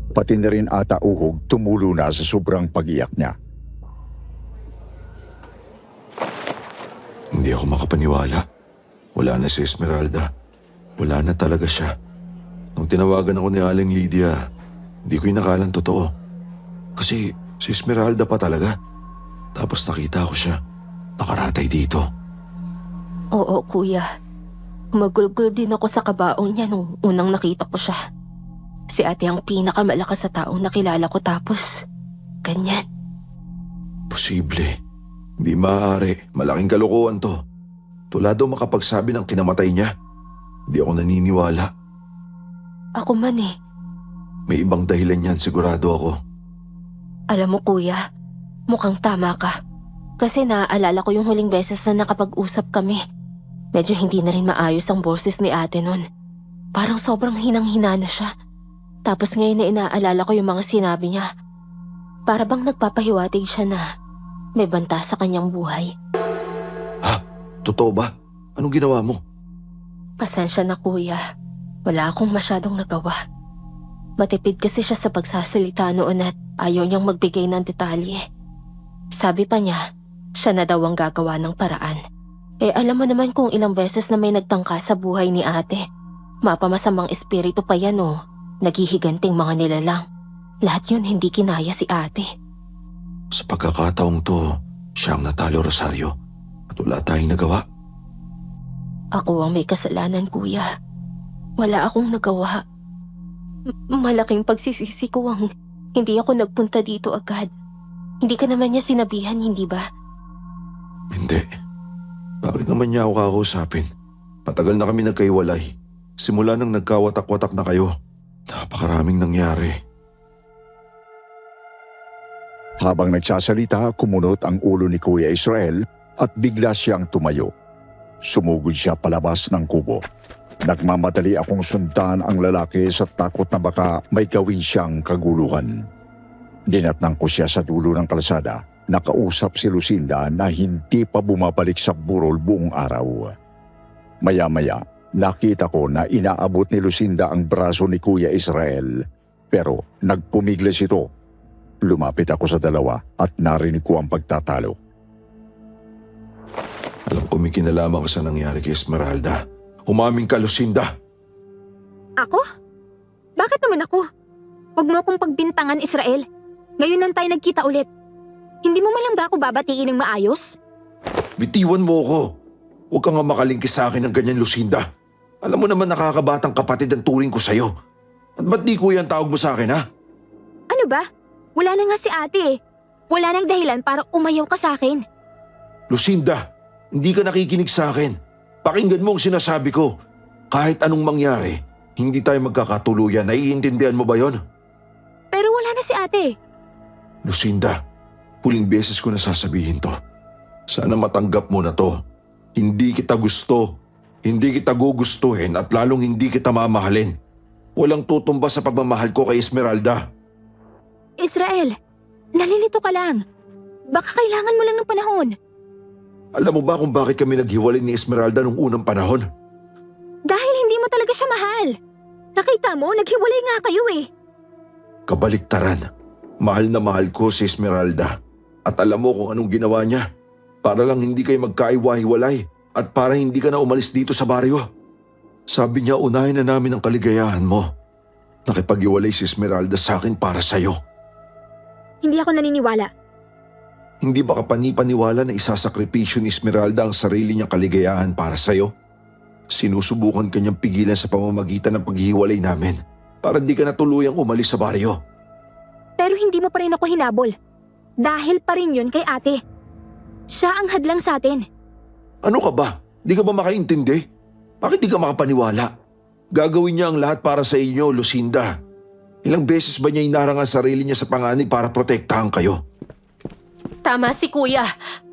Pati na rin ata uhog tumulo na sa sobrang pag-iyak niya. Hindi ako makapaniwala. Wala na si Esmeralda. Wala na talaga siya. Nung tinawagan ako ni Aling Lydia, hindi ko inakalang totoo. Kasi si Esmeralda pa talaga. Tapos nakita ko siya. Nakaratay dito. Oo, Kuya. Magulgul din ako sa kabaong niya nung unang nakita ko siya. Si ate ang pinakamalakas sa taong nakilala ko tapos ganyan. Posible. Hindi maaari. Malaking kalokohan to. Tulado makapagsabi ng kinamatay niya. Hindi ako naniniwala. Ako man eh. May ibang dahilan yan, sigurado ako. Alam mo Kuya, mukhang tama ka. Kasi naaalala ko yung huling beses na nakapag-usap kami. Medyo hindi na rin maayos ang boses ni ate nun. Parang sobrang hinang-hina na siya. Tapos ngayon na inaalala ko yung mga sinabi niya. Para bang nagpapahiwatig siya na may banta sa kanyang buhay. Ha? Totoo ba? Anong ginawa mo? Pasensya na Kuya. Wala akong masyadong nagawa. Matipid kasi siya sa pagsasalita noon at ayaw niyang magbigay ng detalye. Sabi pa niya, siya na daw ang gagawa ng paraan. Alam mo naman kung ilang beses na may nagtangka sa buhay ni ate. Mapamasamang espiritu pa yan o naghihiganting mga nilalang. Lahat yun hindi kinaya si ate. Sa pagkakataong to, siya ang natalo, Rosario. At wala tayong nagawa. Ako ang may kasalanan, kuya. Wala akong nagawa. Malaking pagsisisi ko ang hindi ako nagpunta dito agad. Hindi ka naman niya sinabihan, hindi ba? Hindi. Bakit naman niya ako kakausapin? Matagal na kami nagkaiwalay. Simula nang nagkawatak-watak na kayo. Napakaraming nangyari. Habang nagsasalita, kumunot ang ulo ni Kuya Israel at bigla siyang tumayo. Sumugod siya palabas ng kubo. Nagmamadali akong sundan ang lalaki sa takot na baka may gawin siyang kaguluhan. Dinatnang ko siya sa dulo ng kalsada. Nakausap si Lucinda na hindi pa bumabalik sa burol buong araw. Maya-maya, nakita ko na inaabot ni Lucinda ang braso ni Kuya Israel. Pero nagpumiglas ito. Lumapit ako sa dalawa at narinig ko ang pagtatalo. Alam ko may kinalaman ka sa nangyari kay Esmeralda. Umaming ka, Lucinda. Ako? Bakit naman ako? Huwag mo akong pagbintangan, Israel. Ngayon lang tayo nagkita ulit. Hindi mo man lang ba ako babatiin ng maayos? Bitiwan mo ako. Huwag ka nga makalingkis sa akin ng ganyan, Lucinda. Alam mo naman nakakabatang kapatid ang turing ko sa'yo. At ba't di kuya ang tawag mo sa akin, ha? Ano ba? Wala na nga si ate eh. Wala nang dahilan para umayaw ka sa akin. Lucinda, hindi ka nakikinig sa akin. Pakinggan mo ang sinasabi ko. Kahit anong mangyari, hindi tayo magkakatuluyan. Naiintindihan mo ba yon? Pero wala na si ate. Lucinda, huling beses ko na sasabihin to. Sana matanggap mo na to. Hindi kita gusto. Hindi kita gugustuhin at lalong hindi kita mamahalin. Walang tutumba sa pagmamahal ko kay Esmeralda. Israel, nalilito ka lang. Baka kailangan mo lang ng panahon. Alam mo ba kung bakit kami naghiwalay ni Esmeralda nung unang panahon? Dahil hindi mo talaga siya mahal. Nakita mo, naghiwalay nga kayo eh. Kabaliktaran. Mahal na mahal ko si Esmeralda. At alam mo kung anong ginawa niya? Para lang hindi kayo magkaiwa-hiwalay at para hindi ka na umalis dito sa baryo. Sabi niya unahin na namin ang kaligayahan mo. Nakipag-iwalay si Esmeralda sa akin para sa'yo. Hindi ako naniniwala. Hindi ba kapani-paniwala na isasakripisyo ni Esmeralda ang sarili niyang kaligayahan para sa'yo? Sinusubukan kanyang pigilan sa pamamagitan ng paghihiwalay namin para di ka na tuluyang umalis sa baryo. Pero hindi mo pa rin ako hinabol. Dahil pa rin yun kay ate. Siya ang hadlang sa atin. Ano ka ba? Di ka ba makaintindi? Bakit di ka makapaniwala? Gagawin niya ang lahat para sa inyo, Lucinda. Ilang beses ba niya inarang ang sarili niya sa panganib para protektahan kayo? Tama si kuya.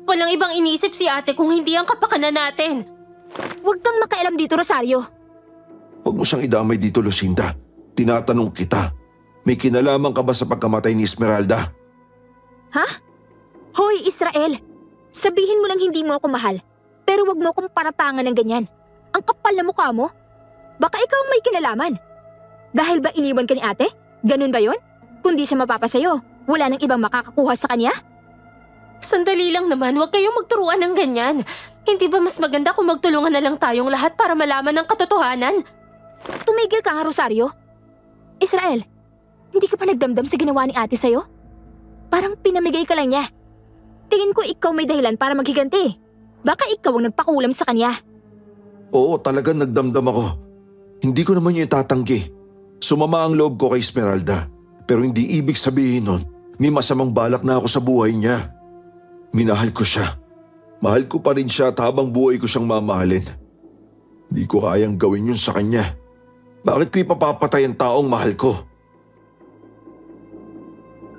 Walang ibang inisip si ate kung hindi ang kapakanan natin. Huwag kang makialam dito, Rosario. Huwag mo siyang idamay dito, Lucinda. Tinatanong kita, may kinalaman ka ba sa pagkamatay ni Esmeralda? Ha? Hoy, Israel! Sabihin mo lang hindi mo ako mahal. Pero wag mo akong paratangan ng ganyan. Ang kapal na mukha mo. Baka ikaw ang may kinalaman. Dahil ba iniwan ka ni ate? Ganun ba yon? Kung di siya mapapasayo, wala nang ibang makakakuha sa kanya? Sandali lang naman, huwag kayong magturuan ng ganyan. Hindi ba mas maganda kung magtulungan na lang tayong lahat para malaman ang katotohanan? Tumigil ka nga, Rosario. Israel, hindi ka pa nagdamdam sa ginawa ni ate sa'yo? Parang pinamigay ka lang niya. Tingin ko ikaw may dahilan para maghiganti. Baka ikaw ang nagpakulam sa kanya. Oo, talagang nagdamdam ako. Hindi ko naman yung tatanggi. Sumama ang loob ko kay Esmeralda. Pero hindi ibig sabihin nun, may masamang balak na ako sa buhay niya. Minahal ko siya. Mahal ko pa rin siya at habang buhay ko siyang mamahalin. Hindi ko kayang gawin yun sa kanya. Bakit ko ipapapatay ang taong mahal ko?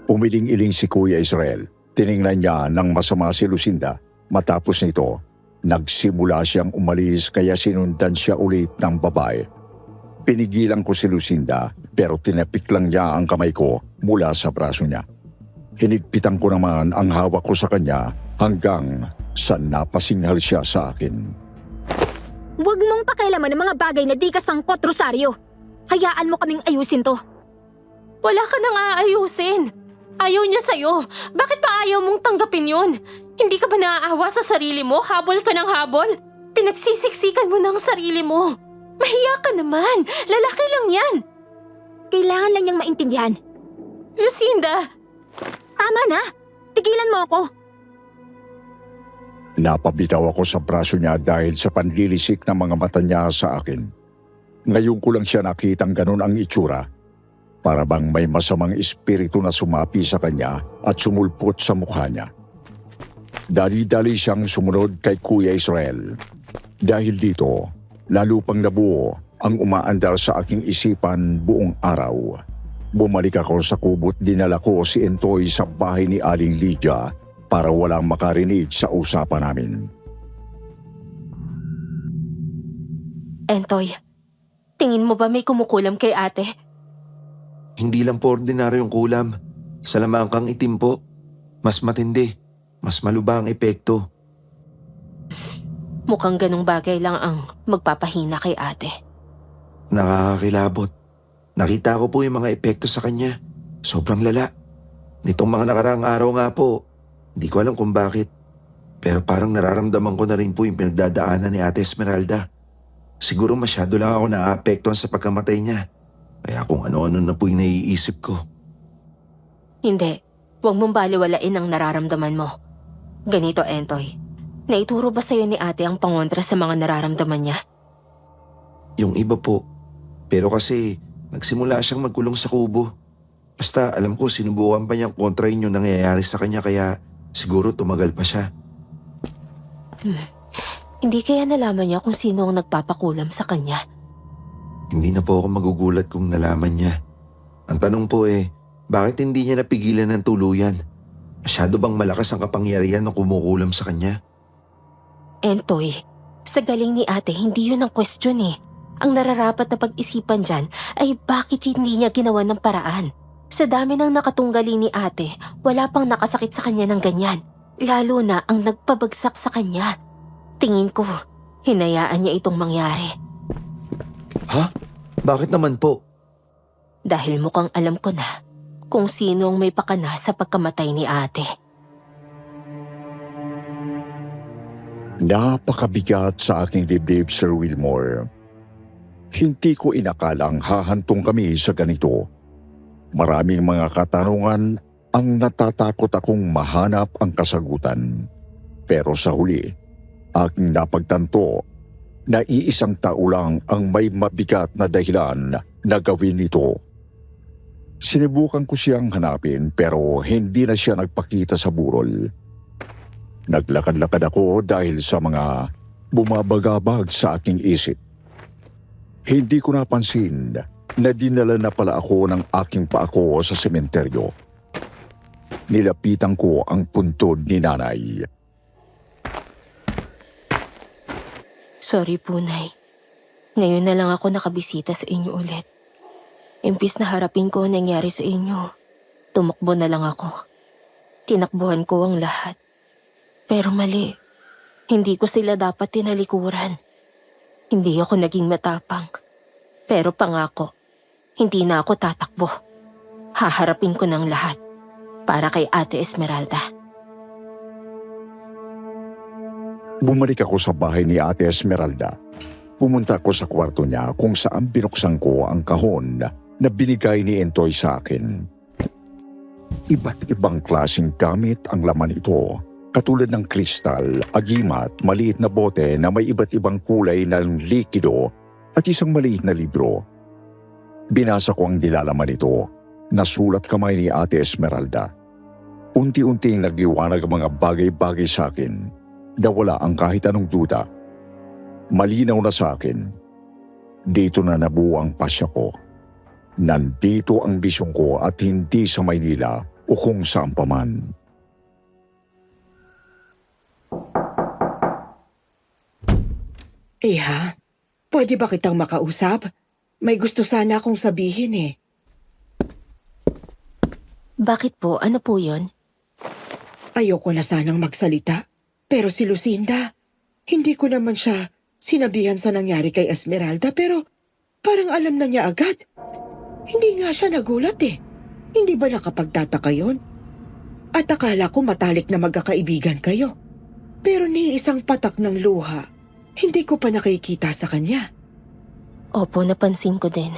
Umiling-iling si Kuya Israel. Tiningnan niya ng masama si Lucinda. Matapos nito, nagsimula siyang umalis kaya sinundan siya ulit ng babae. Pinigilan ko si Lucinda pero tinapik lang niya ang kamay ko mula sa braso niya. Hinigpitan ko naman ang hawak ko sa kanya hanggang sa napasinghal siya sa akin. Huwag mong pakialaman ng mga bagay na di ka sangkot, Rosario. Hayaan mo kaming ayusin to. Wala ka nang aayusin. Ayaw niya sa'yo. Bakit pa ayaw mong tanggapin yun? Hindi ka ba naaawa sa sarili mo? Habol ka ng habol? Pinagsisiksikan mo ng sarili mo. Mahiya ka naman. Lalaki lang yan. Kailangan lang niyang maintindihan. Lucinda! Tama na! Tigilan mo ako! Napabitaw ako sa braso niya dahil sa panlilisik ng mga mata niya sa akin. Ngayon ko lang siya nakitang ganun ang itsura. Para bang may masamang espiritu na sumapi sa kanya at sumulpot sa mukha niya. Dali-dali siyang sumunod kay Kuya Israel. Dahil dito, lalo pang nabuo ang umaandar sa aking isipan buong araw. Bumalik ako sa kubo't dinala ko si Entoy sa bahay ni Aling Lydia para walang makarinig sa usapan namin. Entoy, tingin mo ba may kumukulam kay ate? Hindi lang po ordinaryong kulam. Salamangkang itim po. Mas matindi. Mas malubha ang epekto. Mukhang ganong bagay lang ang magpapahina kay ate. Nakakakilabot. Nakita ko po yung mga epekto sa kanya. Sobrang lala. Nitong mga nakaraang araw nga po, hindi ko alam kung bakit. Pero parang nararamdaman ko na rin po yung pinagdadaanan ni Ate Esmeralda. Siguro masyado lang ako naaapektuhan sa pagkamatay niya. Kaya kung ano-ano na po yung naiisip ko. Hindi. Huwag mong baliwalain ang nararamdaman mo. Ganito, Entoy. Naituro ba sa'yo ni ate ang pangontra sa mga nararamdaman niya? Yung iba po. Pero kasi nagsimula siyang magkulong sa kubo. Basta alam ko sinubukan pa niyang kontrahin yung nangyayari sa kanya kaya siguro tumagal pa siya. Hindi kaya nalaman niya kung sino ang nagpapakulam sa kanya? Hindi na po ako magugulat kung nalaman niya. Ang tanong po bakit hindi niya napigilan ng tuluyan? Masyado bang malakas ang kapangyarihan na kumukulam sa kanya? Entoy, sa galing ni ate, hindi yun ang question eh. Ang nararapat na pag-isipan dyan ay bakit hindi niya ginawa ng paraan. Sa dami ng nakatunggali ni ate, wala pang nakasakit sa kanya ng ganyan. Lalo na ang nagpabagsak sa kanya. Tingin ko, hinayaan niya itong mangyari. Ha? Bakit naman po? Dahil mukhang alam ko na kung sino ang may pakana sa pagkamatay ni ate. Napakabigat sa aking dibdib, Sir Wilmore. Hindi ko inakalang hahantong kami sa ganito. Maraming mga katanungan ang natatakot akong mahanap ang kasagutan. Pero sa huli, aking napagtanto na iisang tao lang ang may mabigat na dahilan na gawin ito. Sinubukan ko siyang hanapin pero hindi na siya nagpakita sa burol. Naglakad-lakad ako dahil sa mga bumabagabag sa aking isip. Hindi ko napansin na dinala na pala ako ng aking paako sa sementeryo. Nilapitan ko ang puntod ni nanay. Sorry po, Nay. Ngayon na lang ako nakabisita sa inyo ulit. Imbis na harapin ko ang nangyari sa inyo, tumakbo na lang ako. Tinakbuhan ko ang lahat. Pero mali, hindi ko sila dapat tinalikuran. Hindi ako naging matapang. Pero pangako, hindi na ako tatakbo. Haharapin ko ng lahat para kay Ate Esmeralda. Bumalik ako sa bahay ni Ate Esmeralda. Pumunta ako sa kwarto niya kung saan binuksan ko ang kahon na binigay ni Entoy sa akin. Iba't ibang klaseng gamit ang laman ito, katulad ng kristal, agimat, maliit na bote na may iba't ibang kulay ng likido at isang maliit na libro. Binasa ko ang nilalaman nito, nasulat kamay ni Ate Esmeralda. Unti-unting nagliwanag ang mga bagay-bagay sa akin na wala ang kahit anong duda. Malinaw na sa akin, dito na nabuo ang pasya ko. Nandito ang bisyon ko at hindi sa Maynila o kung saan paman. Iha, pwede ba kitang makausap? May gusto sana akong sabihin eh. Bakit po? Ano po yun? Ayoko na sanang magsalita. Pero si Lucinda, hindi ko naman siya sinabihan sa nangyari kay Esmeralda pero parang alam na niya agad. Hindi nga siya nagulat eh. Hindi ba nakapagtataka yon? At akala ko matalik na magkakaibigan kayo. Pero ni isang patak ng luha, hindi ko pa nakikita sa kanya. Opo, napansin ko din.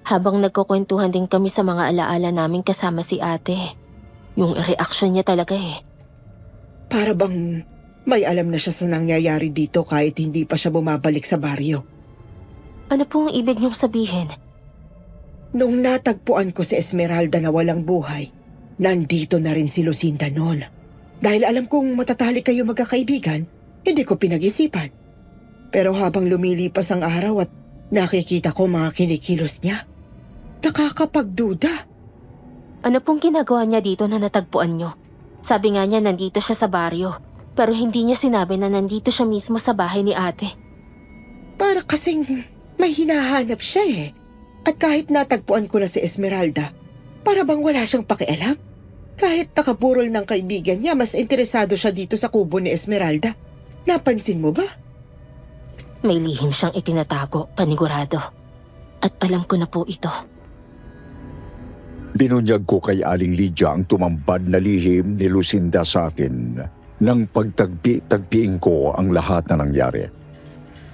Habang nagkukwentuhan din kami sa mga alaala namin kasama si ate. Yung reaksyon niya talaga eh. Para bang may alam na siya sa nangyayari dito kahit hindi pa siya bumabalik sa baryo. Ano pong ibig niyong sabihin? Nung natagpuan ko si Esmeralda na walang buhay, nandito na rin si Lucinda noon. Dahil alam kong matatalik kayo magkakaibigan, hindi ko pinag-isipan. Pero habang lumilipas ang araw at nakikita ko mga kinikilos niya, nakakapagduda. Ano pong ginagawa niya dito na natagpuan niyo? Sabi nga niya nandito siya sa baryo. Pero hindi niya sinabi na nandito siya mismo sa bahay ni ate. Para kasing may hinahanap siya eh. At kahit natagpuan ko na si Esmeralda, para bang wala siyang pakialam? Kahit nakapurol ng kaibigan niya, mas interesado siya dito sa kubo ni Esmeralda. Napansin mo ba? May lihim siyang itinatago, panigurado. At alam ko na po ito. Binunyag ko kay Aling Lydia ang tumambad na lihim ni Lucinda sa akin nang pagtagpi-tagpiin ko ang lahat na nangyari.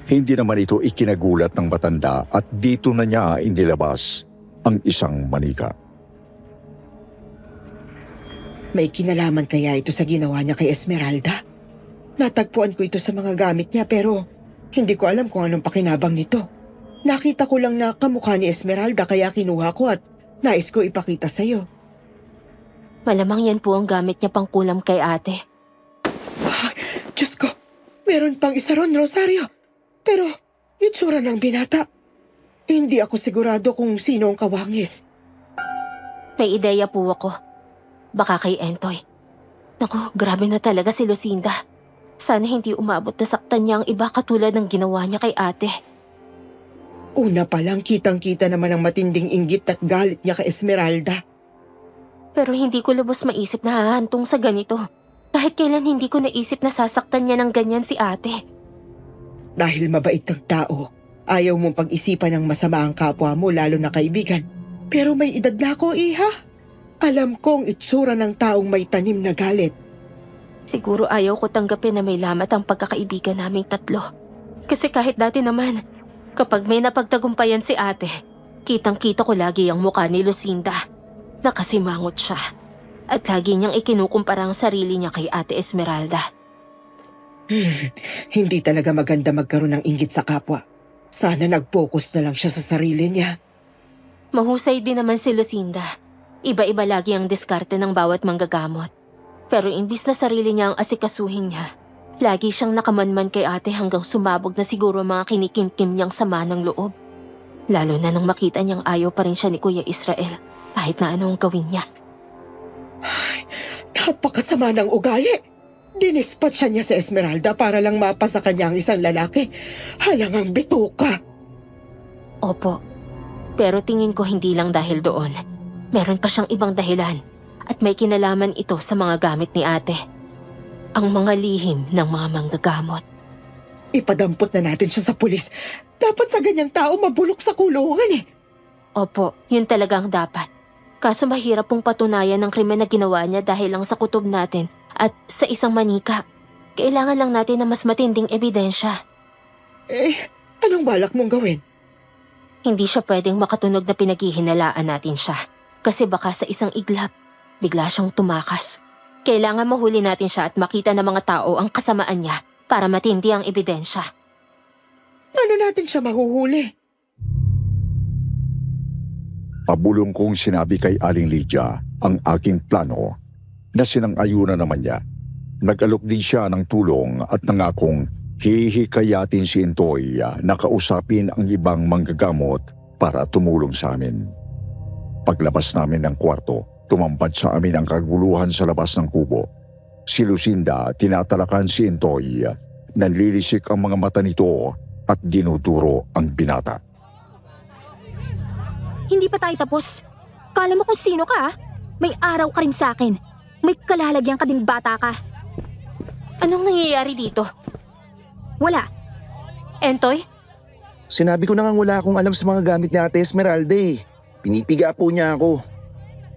Hindi naman ito ikinagulat ng matanda at dito na niya inilabas ang isang manika. May kinalaman kaya ito sa ginawa niya kay Esmeralda? Natagpuan ko ito sa mga gamit niya pero hindi ko alam kung anong pakinabang nito. Nakita ko lang na kamukha ni Esmeralda kaya kinuha ko at nais ko ipakita sa'yo. Malamang yan po ang gamit niya pang kulam kay ate. Diyos ko, meron pang isa ron, Rosario. Pero itsura ng binata. Hindi ako sigurado kung sino ang kawangis. May ideya po ako. Baka kay Entoy. Naku, grabe na talaga si Lucinda. Sana hindi umabot na saktan niya ang iba katulad ng ginawa niya kay ate. Una pa lang kitang-kita naman ang matinding inggit at galit niya kay Esmeralda. Pero hindi ko lubos maisip na hahantong sa ganito. Kahit kailan hindi ko naisip na sasaktan niya ng ganyan si ate. Dahil mabait kang tao, ayaw mong pag-isipan ng masama ang kapwa mo lalo na kaibigan. Pero may edad na ako, iha. Alam kong itsura ng taong may tanim na galit. Siguro ayaw ko tanggapin na may lamat ang pagkakaibigan naming tatlo. Kasi kahit dati naman, kapag may napagtagumpayan si ate, kitang-kita ko lagi ang mukha ni Lucinda. Nakasimangot siya. At lagi niyang ikinukumpara ang sarili niya kay ate Esmeralda. Hindi talaga maganda magkaroon ng inggit sa kapwa. Sana nag-focus na lang siya sa sarili niya. Mahusay din naman si Lucinda. Iba-iba lagi ang diskarte ng bawat manggagamot. Pero imbis na sarili niya ang asikasuhin niya, lagi siyang nakamanman kay ate hanggang sumabog na siguro mga kinikimkim niyang sama ng loob. Lalo na nang makita niyang ayaw pa rin siya ni Kuya Israel kahit na ano ang gawin niya. Napakasama ng ugali. Dinispatsya niya sa Esmeralda para lang mapasa kanya ang isang lalaki. Halangang bituka. Opo, pero tingin ko hindi lang dahil doon. Meron pa siyang ibang dahilan at may kinalaman ito sa mga gamit ni ate. Ang mga lihim ng mga manggagamot. Ipadampot na natin siya sa pulis. Dapat sa ganyang tao mabulok sa kulungan eh. Opo, yun talagang dapat. Kaso mahirap pong patunayan ng krimen na ginawa niya dahil lang sa kutob natin at sa isang manika. Kailangan lang natin ng mas matinding ebidensya. Anong balak mong gawin? Hindi siya pwedeng makatunog na pinaghihinalaan natin siya. Kasi baka sa isang iglap, bigla siyang tumakas. Kailangan mahuli natin siya at makita ng mga tao ang kasamaan niya para matindi ang ebidensya. Paano natin siya mahuhuli? Pabulong kong sinabi kay Aling Lydia ang aking plano na sinang-ayunan naman niya. Nag-alok din siya ng tulong at nangakong hihikayatin si Intoy na kausapin ang ibang manggagamot para tumulong sa amin. Paglabas namin ng kwarto, tumambad sa amin ang kaguluhan sa labas ng kubo. Si Lucinda tinatalakan si Intoy, nanlilisik ang mga mata nito at dinuduro ang binata. Hindi pa tayo tapos. Kala mo kung sino ka, ah? May araw ka rin sa akin. May kalalagyan ka ding bata ka. Anong nangyayari dito? Wala. Entoy? Sinabi ko na nga wala akong alam sa mga gamit ni Ate Esmeralda eh. Pinipiga po niya ako.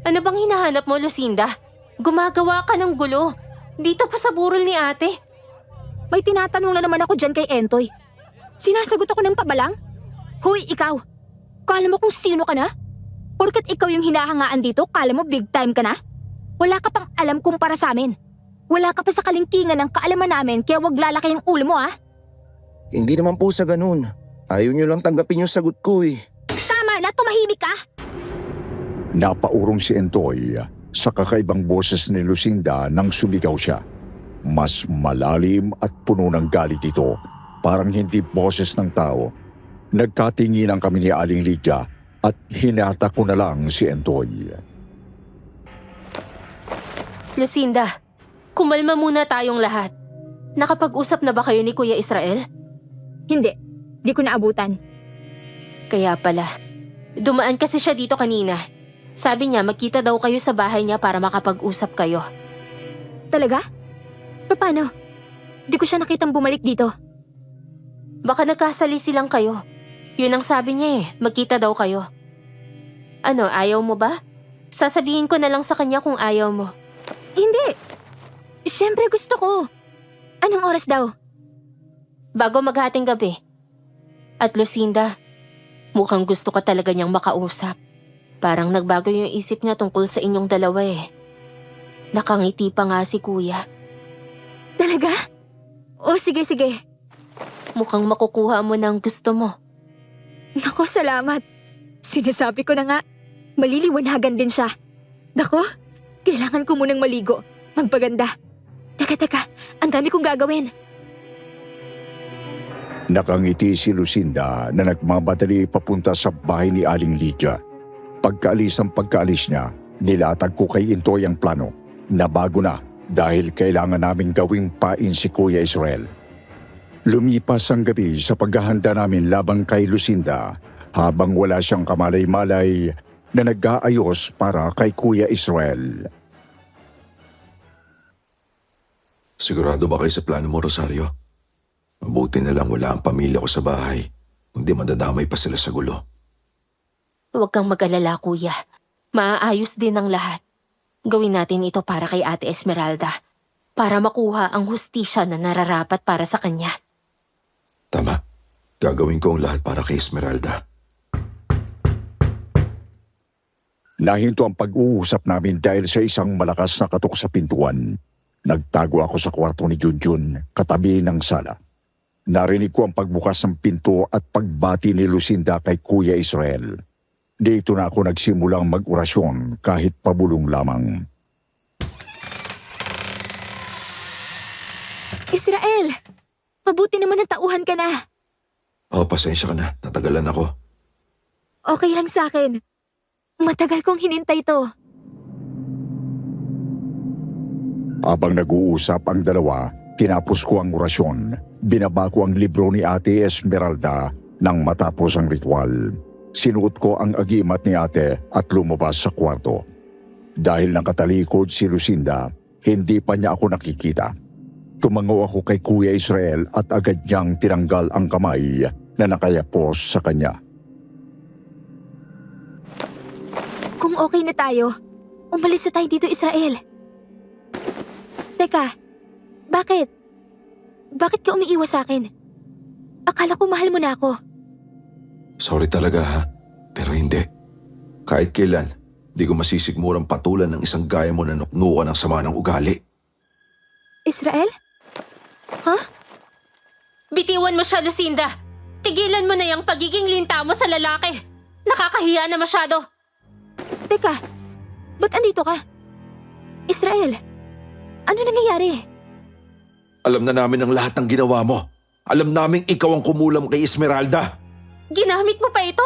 Ano bang hinahanap mo, Lucinda? Gumagawa ka ng gulo. Dito pa sa burol ni ate. May tinatanong na naman ako dyan kay Entoy. Sinasagot ako ng pabalang? Hoy, ikaw! Kala mo kung sino ka na? Porket ikaw yung hinahangaan dito, kala mo big time ka na? Wala ka pang alam kumpara sa amin. Wala ka pa sa kalingkingan ng kaalaman namin, kaya wag lalaki yung ulo mo, ha? Hindi naman po sa ganun. Ayaw nyo lang tanggapin yung sagot ko eh. Tama na, tumahimik ka! Napaurong si Entoy sa kakaibang boses ni Lucinda nang sumigaw siya. Mas malalim at puno ng galit ito, parang hindi boses ng tao. Nagkatinginan kami ni Aling Lydia at hinata ko na lang si Entoy. Lucinda, kumalma muna tayong lahat. Nakapag-usap na ba kayo ni Kuya Israel? Hindi, di ko naabutan. Kaya pala. Dumaan kasi siya dito kanina. Sabi niya magkita daw kayo sa bahay niya para makapag-usap kayo. Talaga? Paano? Di ko siya nakitang bumalik dito. Baka nagkasali silang kayo. Yun ang sabi niya eh, magkita daw kayo. Ano, ayaw mo ba? Sasabihin ko na lang sa kanya kung ayaw mo. Hindi. Siyempre gusto ko. Anong oras daw? Bago maghating gabi. At Lucinda, mukhang gusto ka talaga niyang makausap. Parang nagbago yung isip niya tungkol sa inyong dalawa eh. Nakangiti pa nga si Kuya. Talaga? O sige. Mukhang makukuha mo ng gusto mo. Nako, salamat. Sinasabi ko na nga, maliliwanagan din siya. Nako, kailangan ko munang maligo. Magpaganda. Teka, ang dami kong gagawin. Nakangiti si Lucinda na nagmamadali papunta sa bahay ni Aling Lydia. Pagkaalis niya, nilatag ko kay Entoy ang plano na bago na dahil kailangan naming gawing pain si Kuya Israel. Lumipas ang gabi sa paghahanda namin labang kay Lucinda habang wala siyang kamalay-malay na nag-aayos para kay Kuya Israel. Sigurado ba kayo sa plano mo, Rosario? Mabuti na lang wala ang pamilya ko sa bahay. Hindi madadamay pa sila sa gulo. Huwag kang mag-alala, Kuya. Maaayos din ang lahat. Gawin natin ito para kay Ate Esmeralda. Para makuha ang hustisya na nararapat para sa kanya. Tama. Gagawin ko ang lahat para kay Esmeralda. Nahinto ang pag-uusap namin dahil sa isang malakas na katok sa pintuan. Nagtago ako sa kwarto ni Junjun, katabi ng sala. Narinig ko ang pagbukas ng pinto at pagbati ni Lucinda kay Kuya Israel. Dito na ako nagsimulang mag-orasyon kahit pabulong lamang. Israel! Mabuti naman ang tauhan ka na. Pasensya ka na. Natagalan ako. Okay lang sa akin. Matagal kong hinintay to. Habang nag-uusap ang dalawa, tinapos ko ang orasyon. Binaba ko ang libro ni Ate Esmeralda nang matapos ang ritual. Sinuot ko ang agimat ni ate at lumabas sa kwarto. Dahil nakatalikod si Lucinda, hindi pa niya ako nakikita. Tumango ako kay Kuya Israel at agad niyang tinanggal ang kamay na nakayapos sa kanya. Kung okay na tayo, umalis na tayo dito, Israel. Teka, bakit? Bakit ka umiiwas sa akin? Akala ko mahal mo na ako. Sorry talaga ha, pero hindi. Kahit kailan, di ko masisigmurang patulan ng isang gaya mo na nuknukan ng sama ng ugali. Israel? Huh? Bitiwan mo siya, Lucinda. Tigilan mo na yung pagiging linta mo sa lalaki. Nakakahiya na masyado. Teka, ba't andito ka? Israel, ano nangyayari? Alam na namin ang lahat ng ginawa mo. Alam naming ikaw ang kumulam kay Esmeralda. Ginamit mo pa ito?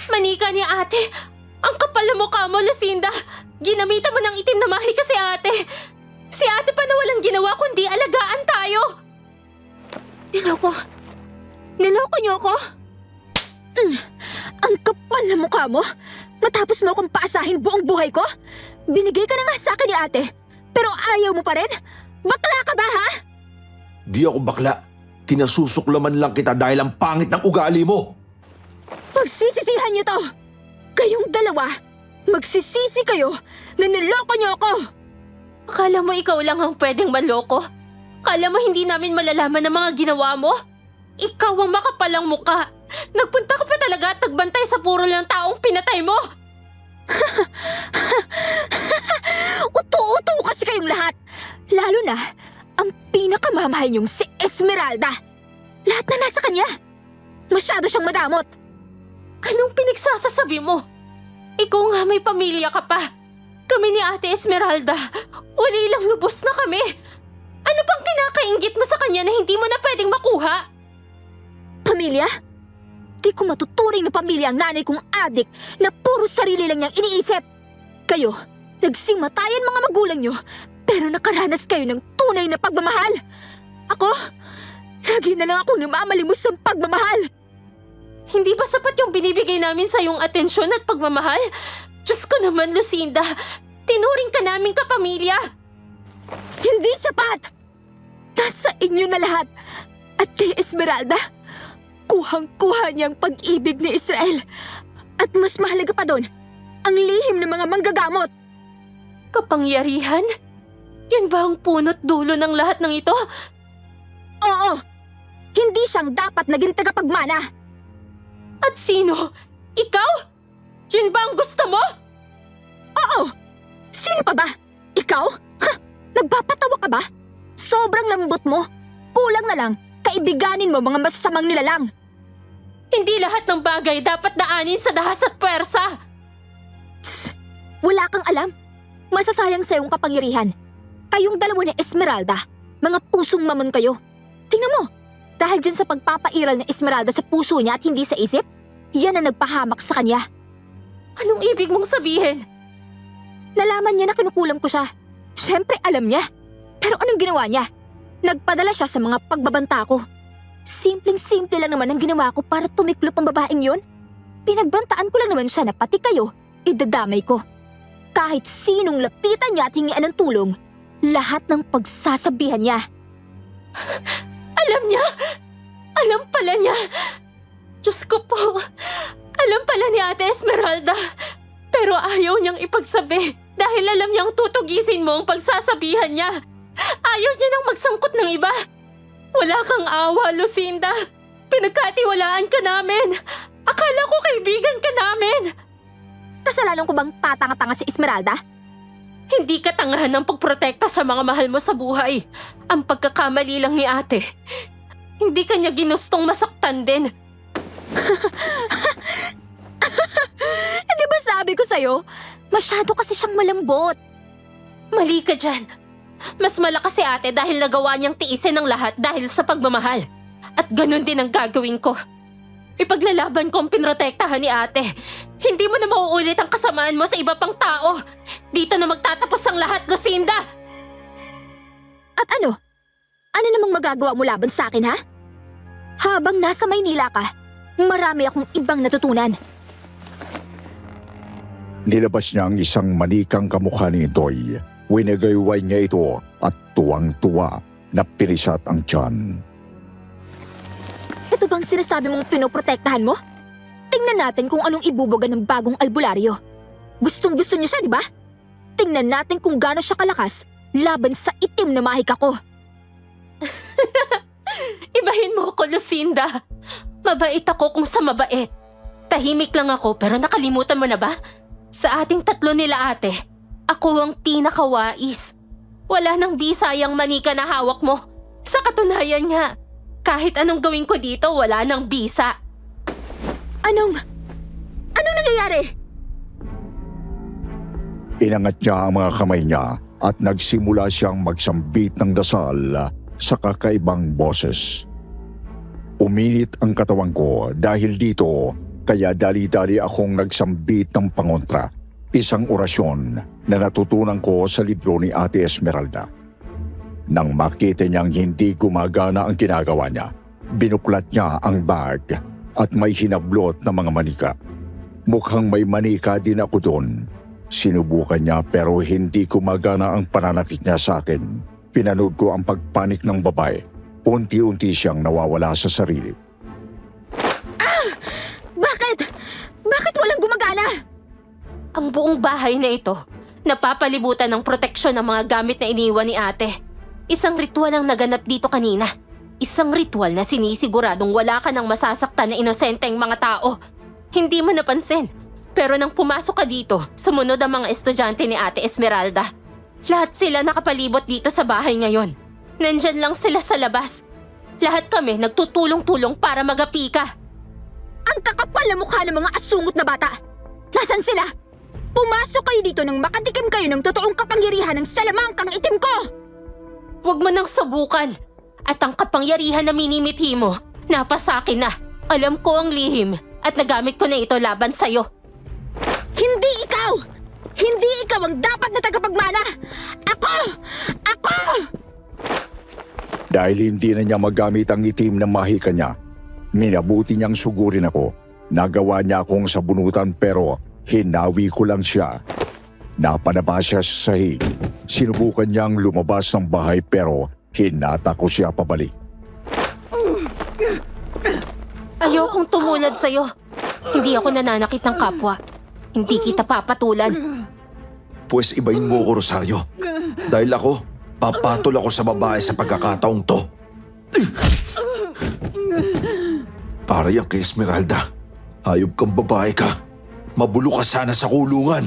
Manika ni ate. Ang kapal na mukha mo, Lucinda. Ginamitan mo ng itim na mahi kasi ate. Si ate pa na walang ginawa kundi alagaan tayo. Niloko niyo ako? Ang kapal na mukha mo. Matapos mo akong paasahin buong buhay ko? Binigay ka na nga sa akin ni ate. Pero ayaw mo pa rin? Bakla ka ba, ha? Di ako bakla. Kinasusuklaman lang kita dahil ang pangit ng ugali mo. Pagsisisihan niyo to! Kayong dalawa, Magsisisi kayo na niloko niyo ako! Akala mo ikaw lang ang pwedeng maloko? Akala mo hindi namin malalaman ang mga ginawa mo? Ikaw ang makapalang muka. Nagpunta ka pa talaga at nagbantay sa puro ng taong pinatay mo? Uto-uto kasi kayong lahat. Lalo na, ang pinakamamahal niyong si Esmeralda. Lahat na nasa kanya. Masyado siyang madamot. Anong pinagsasasabi mo? Ikaw nga may pamilya ka pa. Kami ni Ate Esmeralda, uli lang lubos na kami. Ano pang kinakainggit mo sa kanya na hindi mo na pwedeng makuha? Pamilya? Di ko matuturing na pamilya ang nanay kong adik na puro sarili lang niyang iniisip. Kayo, nagsimatayan mga magulang niyo, pero nakaranas kayo ng tunay na pagmamahal. Ako, lagi na lang akong namamalimos sa pagmamahal. Hindi ba sapat yung binibigay namin sa iyong atensyon at pagmamahal? Diyos ko naman, Lucinda, tinuring ka naming kapamilya. Hindi sapat! Nasa inyo na lahat. At kay Esmeralda, kuhang-kuha niya ang pag-ibig ni Israel. At mas mahalaga pa doon, ang lihim ng mga manggagamot. Kapangyarihan? Yan ba ang punot dulo ng lahat ng ito? Oo! Hindi siyang dapat naging tagapagmana. At sino? Ikaw? Yun ba ang gusto mo? Oo! Sino pa ba? Ikaw? Ha? Nagpapatawa ka ba? Sobrang lambot mo. Kulang na lang, kaibiganin mo mga masasamang nilalang. Hindi lahat ng bagay dapat daanin sa dahas at pwersa. Tss! Wala kang alam. Masasayang sa iyong kapangyarihan. Kayong dalawa ni Esmeralda, mga pusong mamon kayo. Tingnan mo, dahil dyan sa pagpapairal ni Esmeralda sa puso niya at hindi sa isip, yan ang nagpahamak sa kanya. Anong ibig mong sabihin? Nalaman niya na kinukulam ko siya. Siyempre alam niya. Pero anong ginawa niya? Nagpadala siya sa mga pagbabanta ko. Simpleng-simple lang naman ang ginawa ko para tumiklop ang babaeng yun. Pinagbantaan ko lang naman siya na pati kayo, idadamay ko. Kahit sinong lapitan niya at hingian ng tulong, lahat ng pagsasabihan niya. Alam niya! Alam pala niya! Diyos ko po! Alam pala ni Ate Esmeralda! Pero ayaw niyang ipagsabi dahil alam niyang tutugisin mo ang pagsasabihan niya. Ayaw niya nang magsangkot ng iba. Wala kang awa, Lucinda. Pinagkatiwalaan ka namin. Akala ko kaibigan ka namin. Kasalanan ko bang tatanga-tanga si Esmeralda? Hindi ka tangahan ng pagprotekta sa mga mahal mo sa buhay. Ang pagkakamali lang ni ate. Hindi ka niya ginustong masaktan din. Di ba sabi ko sa'yo? Masyado kasi siyang malambot. Mali ka dyan. Mas malakas si ate dahil nagawa niyang tiisin ang lahat dahil sa pagmamahal. At ganun din ang gagawin ko. Ipaglalaban ko ang pinrotektahan ni ate. Hindi mo na mauulit ang kasamaan mo sa iba pang tao. Dito na magtatapos ang lahat, Lucinda! At ano? Ano namang magagawa mo laban sa akin, ha? Habang nasa Maynila ka, marami akong ibang natutunan. Nilabas niya ang isang manikang kamukha ni Intoy. Winagayway niya ito at tuwang-tuwa na pinisat ang tiyan. Ito bang sinasabi mong pinoprotektahan mo? Tingnan natin kung anong ibubuga ng bagong albularyo. Gustong-gusto niyo siya, di ba? Tingnan natin kung gaano siya kalakas laban sa itim na mahika ko. Ibahin mo ako, Lucinda. Mabait ako kung sa mabait. Tahimik lang ako pero nakalimutan mo na ba? Sa ating tatlo nila ate, ako ang pinakawais. Wala nang bisayang manika na hawak mo. Sa katunayan nga, kahit anong gawin ko dito, wala nang bisa. Anong nangyayari? Inangat niya ang mga kamay niya at nagsimula siyang magsambit ng dasal sa kakaibang boses. Uminit ang katawan ko dahil dito, kaya dali-dali akong nagsambit ng pangontra. Isang orasyon na natutunan ko sa libro ni Ate Esmeralda. Nang makita niyang hindi gumagana ang ginagawa niya, binuklat niya ang bag at may hinablot na mga manika. Mukhang may manika din ako doon. Sinubukan niya pero hindi gumagana ang pananakit niya sa akin. Pinanood ko ang pagpanik ng babae. Unti-unti siyang nawawala sa sarili. Bakit? Bakit walang gumagana? Ang Ang buong bahay na ito, napapalibutan ng proteksyon ng mga gamit na iniwan ni ate. Isang ritual ang naganap dito kanina. Isang ritual na sinisiguradong wala ka ng masasaktan na inosenteng mga tao. Hindi mo napansin. Pero nang pumasok ka dito, sumunod ang mga estudyante ni Ate Esmeralda. Lahat sila nakapalibot dito sa bahay ngayon. Nandyan lang sila sa labas. Lahat kami nagtutulong-tulong para magapi ka. Ang kakapal na mukha ng mga asungot na bata! Lasan sila? Pumasok kayo dito nang makatikim kayo ng totoong kapangyarihan ng salamangkang itim ko! Huwag mo nang subukan. At ang kapangyarihan na minimithi mo, napasakin na. Alam ko ang lihim at nagamit ko na ito laban sa'yo. Hindi ikaw! Hindi ikaw ang dapat na tagapagmana! Ako! Ako! Dahil hindi na niya magamit ang itim na mahika niya, minabuti niyang sugurin ako. Nagawa niya akong sabunutan pero hinawi ko lang siya. Napanaba siya sa sahig. Sinubukan niyang lumabas ng bahay pero hinata ko siya pabalik. Ayokong tumulad sa'yo. Hindi ako nananakit ng kapwa. Hindi kita papatulan. Pwes ibayin mo ko, Rosario. Dahil ako, papatol ako sa babae sa pagkakataong to. Para yan kay Esmeralda. Hayop kang babae ka. Mabulo ka sana sa kulungan.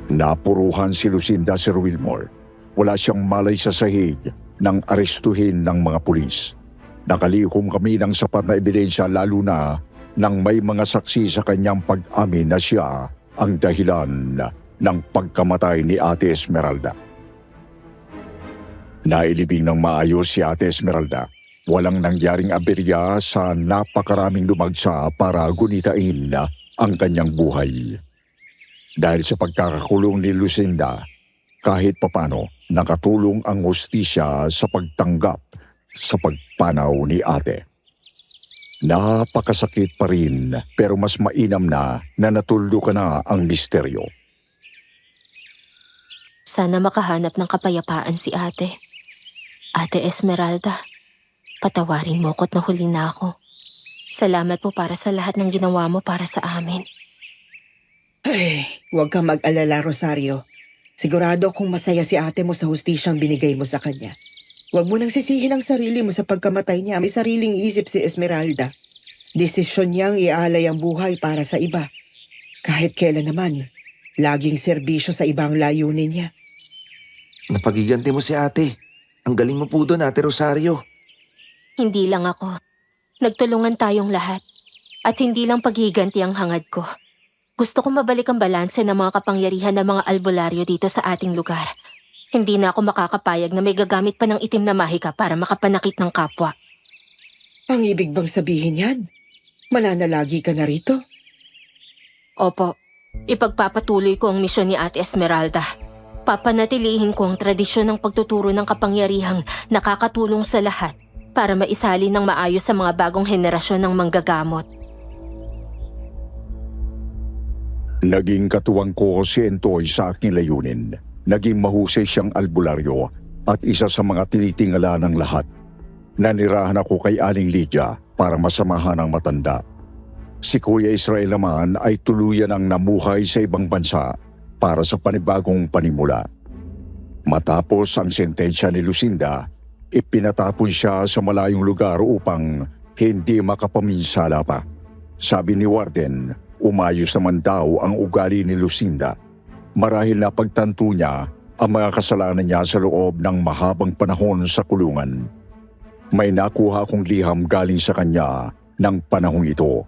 Napuruhan si Lucinda, Sir Wilmore. Wala siyang malay sa sahig nang arestuhin ng mga pulis. Nakalikom kami ng sapat na ebidensya lalo na nang may mga saksi sa kanyang pag-amin na siya ang dahilan ng pagkamatay ni Ate Esmeralda. Nailibing ng maayos si Ate Esmeralda. Walang nangyaring aberya sa napakaraming lumagsa para gunitain ang kanyang buhay. Dahil sa pagkakakulong ni Lucinda, kahit papano nakatulong ang hustisya sa pagtanggap sa pagpanaw ni ate. Napakasakit pa rin pero mas mainam na natuldo ka na ang misteryo. Sana makahanap ng kapayapaan si ate. Ate Esmeralda, patawarin mo ko't nahuli na ako. Salamat po para sa lahat ng ginawa mo para sa amin. Ay, huwag kang mag-alala, Rosario. Sigurado kung masaya si ate mo sa hustisyang binigay mo sa kanya. Huwag mo nang sisihin ang sarili mo sa pagkamatay niya. May sariling isip si Esmeralda. Desisyon niyang ialay ang buhay para sa iba. Kahit kailan naman, laging serbisyo sa ibang layunin niya. Napagiganti mo si ate. Ang galing mo po doon, Ate Rosario. Hindi lang ako. Nagtulungan tayong lahat. At hindi lang paghiganti ang hangad ko. Gusto ko mabalik ang balanse ng mga kapangyarihan ng mga albularyo dito sa ating lugar. Hindi na ako makakapayag na may gagamit pa ng itim na mahika para makapanakit ng kapwa. Ang ibig bang sabihin yan? Mananalagi ka na rito? Opo, ipagpapatuloy ko ang misyon ni Ate Esmeralda. Papanatilihin ko ang tradisyon ng pagtuturo ng kapangyarihang nakakatulong sa lahat para maisali ng maayos sa mga bagong henerasyon ng manggagamot. Naging katuwang ko si Entoy sa aking layunin. Naging mahusay siyang albularyo at isa sa mga tinitingala ng lahat. Nanirahan ako kay Aling Lydia para masamahan ang matanda. Si Kuya Israel naman ay tuluyan ang namuhay sa ibang bansa para sa panibagong panimula. Matapos ang sentensya ni Lucinda, ipinatapon siya sa malayong lugar upang hindi makapaminsala pa. Sabi ni Warden, umayos naman daw ang ugali ni Lucinda. Marahil na pagtanto niya ang mga kasalanan niya sa loob ng mahabang panahon sa kulungan. May nakuha akong liham galing sa kanya ng panahong ito.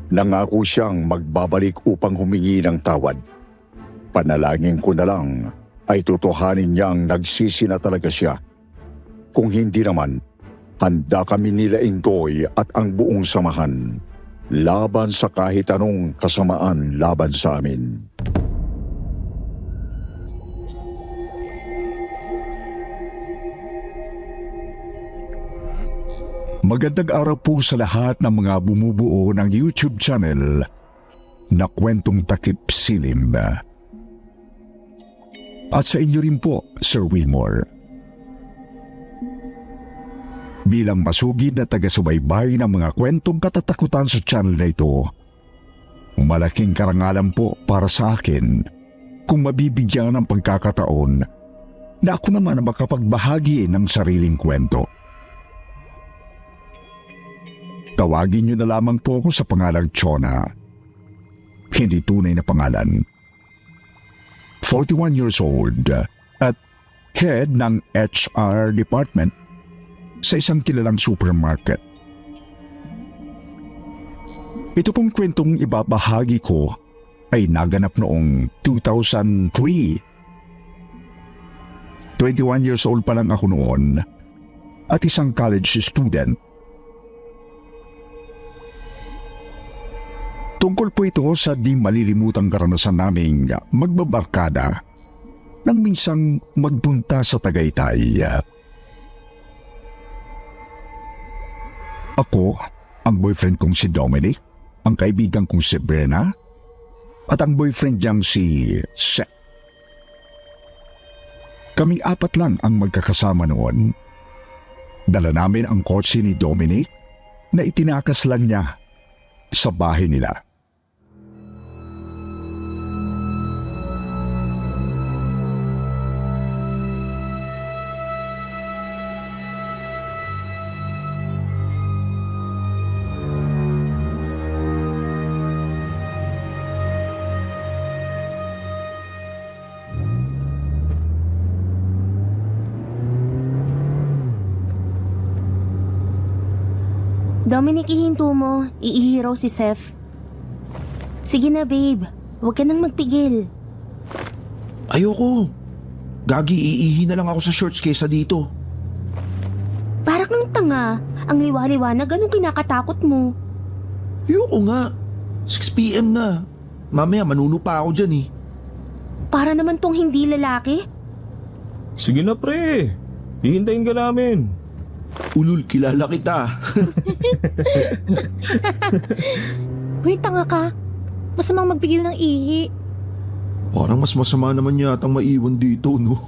Nangako siyang magbabalik upang humingi ng tawad. Panalangin ko na lang ay tutuhanin niyang nagsisi na talaga siya. Kung hindi naman, handa kami nila Intoy at ang buong samahan laban sa kahit anong kasamaan laban sa amin. Magandang araw po sa lahat ng mga bumubuo ng YouTube channel na Kwentong Takip Silim. At sa inyo rin po, Sir Wilmore. Bilang masugid na taga-subaybay ng mga kwentong katatakutan sa channel na ito, Malaking karangalan po para sa akin kung mabibigyan ng pagkakataon na ako naman ang makapagbahagi ng sariling kwento. Tawagin niyo na lamang po ako sa pangalang Chona. Hindi tunay na pangalan. 41 years old at head ng HR department sa isang kilalang supermarket. Ito pong kwentong ibabahagi ko ay naganap noong 2003. 21 years old pa lang ako noon at isang college student. Tungkol po ito sa di malilimutang karanasan naming magbabarkada nang minsang magpunta sa Tagaytay. Ako, ang boyfriend kong si Dominic, ang kaibigan kong si Brena, at ang boyfriend niyang si Seth. Kaming apat lang ang magkakasama noon. Dala namin ang kotse ni Dominic na itinakas lang niya sa bahay nila. Dominic, ihinto mo. Iihiro si Seth. Sige na, babe. Huwag ka nang magpigil. Ayoko. Gagi, iihi na lang ako sa shorts kesa dito. Para kang tanga. Ang liwa-liwanag, anong kinakatakot mo? Ayoko nga. 6 p.m. na. Mamaya manuno pa ako dyan eh. Para naman tong hindi lalaki. Sige na pre, hihintayin ka namin. Ulul, kilala kita. Uy, tanga ka. Masamang magpigil ng ihi. Parang mas masama naman yatang maiwan dito, no?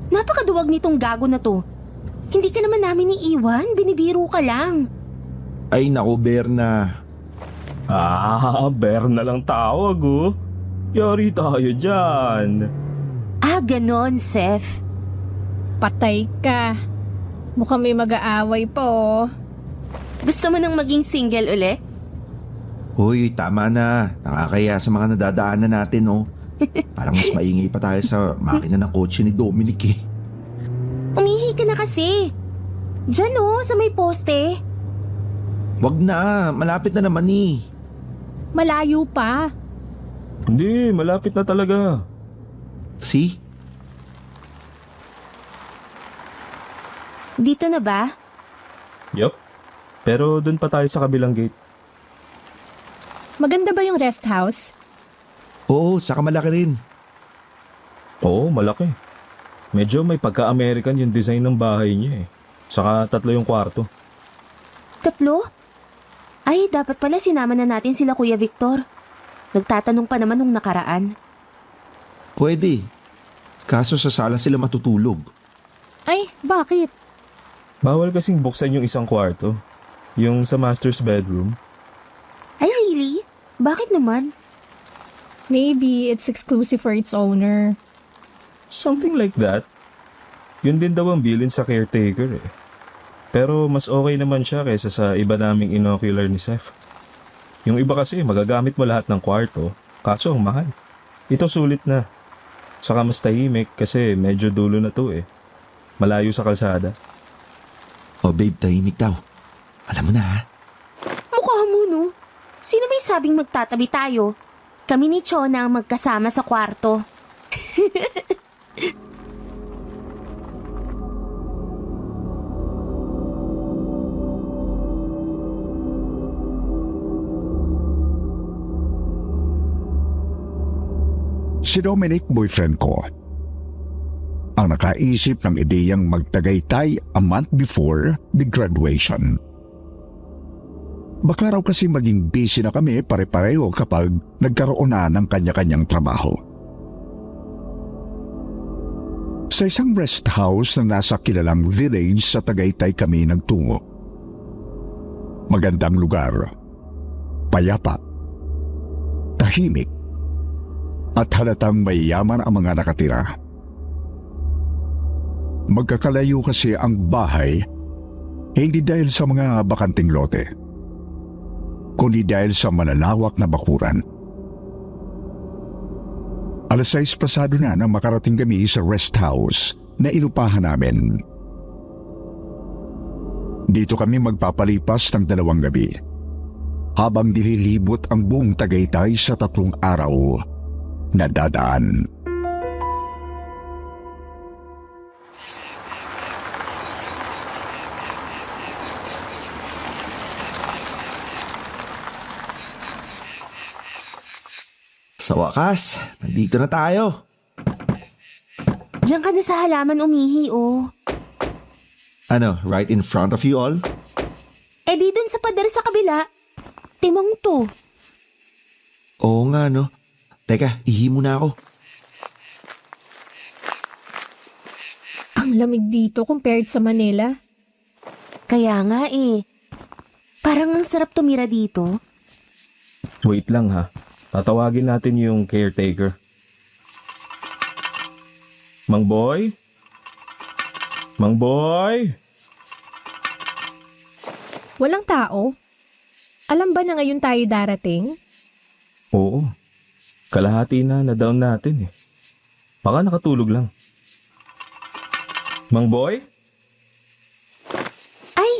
Napakaduwag nitong gago na to. Hindi ka naman namin iiwan, binibiro ka lang. Ay nako, Berna. Bear na lang tawag oh. Yari tayo dyan. Ganon, Seth. Patay ka. Mukhang may mag-aaway pa oh. Gusto mo nang maging single ulit? Hoy, tama na. Nakakaya sa mga nadadaanan natin, oh. Parang mas maingay pa tayo sa makina ng kotse ni Dominic eh. Umihi ka na kasi. Diyan oh, sa may poste. Wag na, malapit na naman eh. Malayo pa. Hindi, malapit na talaga. See? Dito na ba? Yup. Pero dun pa tayo sa kabilang gate. Maganda ba yung rest house? Oo, saka malaki rin. Oo, malaki. Medyo may pagka-American yung design ng bahay niya eh. Saka 3 yung kwarto. 3? Ay, dapat pala sinama na natin sila Kuya Victor. Nagtatanong pa naman nung nakaraan. Pwede. Kaso sa sala sila matutulog. Ay, bakit? Bawal kasing buksan yung isang kwarto. Yung sa master's bedroom. Ay, really? Bakit naman? Maybe it's exclusive for its owner. Something like that. Yun din daw ang bilin sa caretaker eh. Pero mas okay naman siya kaysa sa iba naming inocular ni Seth. Yung iba kasi magagamit mo lahat ng kwarto, kaso ang mahal. Ito sulit na. Saka mas tahimik kasi medyo dulo na to eh. Malayo sa kalsada. Oh babe, tahimik daw. Alam mo na ha? Mukha mo, no? Sino may sabing magtatabi tayo? Kami ni Chona ang magkasama sa kwarto. Si Dominic, boyfriend ko, ang nakaisip ng ideyang magtagaytay a month before the graduation. Baka raw kasi maging busy na kami pare-pareho kapag nagkaroon na ng kanya-kanyang trabaho. Sa isang rest house na nasa kilalang village sa Tagaytay kami nagtungo. Magandang lugar, payapa, tahimik at halatang mayayaman ang mga nakatira. Magkakalayo kasi ang bahay hindi dahil sa mga bakanting lote, kundi dahil sa malalawak na bakuran. 6:00 pasado na nang makarating kami sa rest house na inupahan namin. Dito kami magpapalipas ng 2 gabi habang nililibot ang buong Tagaytay sa 3 araw na dadaan. Sa wakas, nandito na tayo. Diyan ka na sa halaman umihi, oh. Ano, right in front of you all? Eh di dun sa pader sa kabila. Timang to. Oo nga, no? Teka, ihi muna ako. Ang lamig dito compared sa Manila. Kaya nga eh. Parang ang sarap tumira dito. Wait lang ha. Tatawagin natin yung caretaker. Mang Boy? Mang Boy? Walang tao? Alam ba na ngayon tayo darating? Oo. Kalahati na down natin eh. Baka nakatulog lang. Mang Boy? Ay!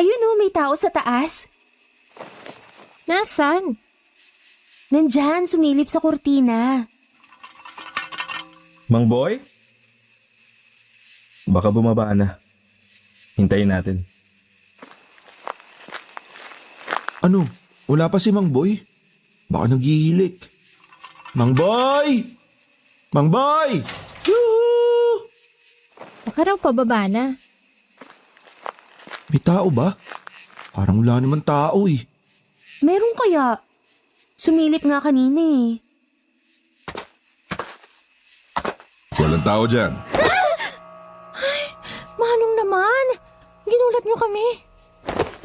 Ayun oh, may tao sa taas. Nasaan? Nandyan, sumilip sa kurtina. Mang Boy? Baka bumaba na. Hintayin natin. Ano? Wala pa si Mang Boy? Baka naghihilik. Mang Boy! Mang Boy! Yoo! Baka raw pababa na. May tao ba? Parang wala naman tao eh. Meron kaya? Sumilip nga kanina eh. Walang tao dyan. Manong naman! Ginulat niyo kami.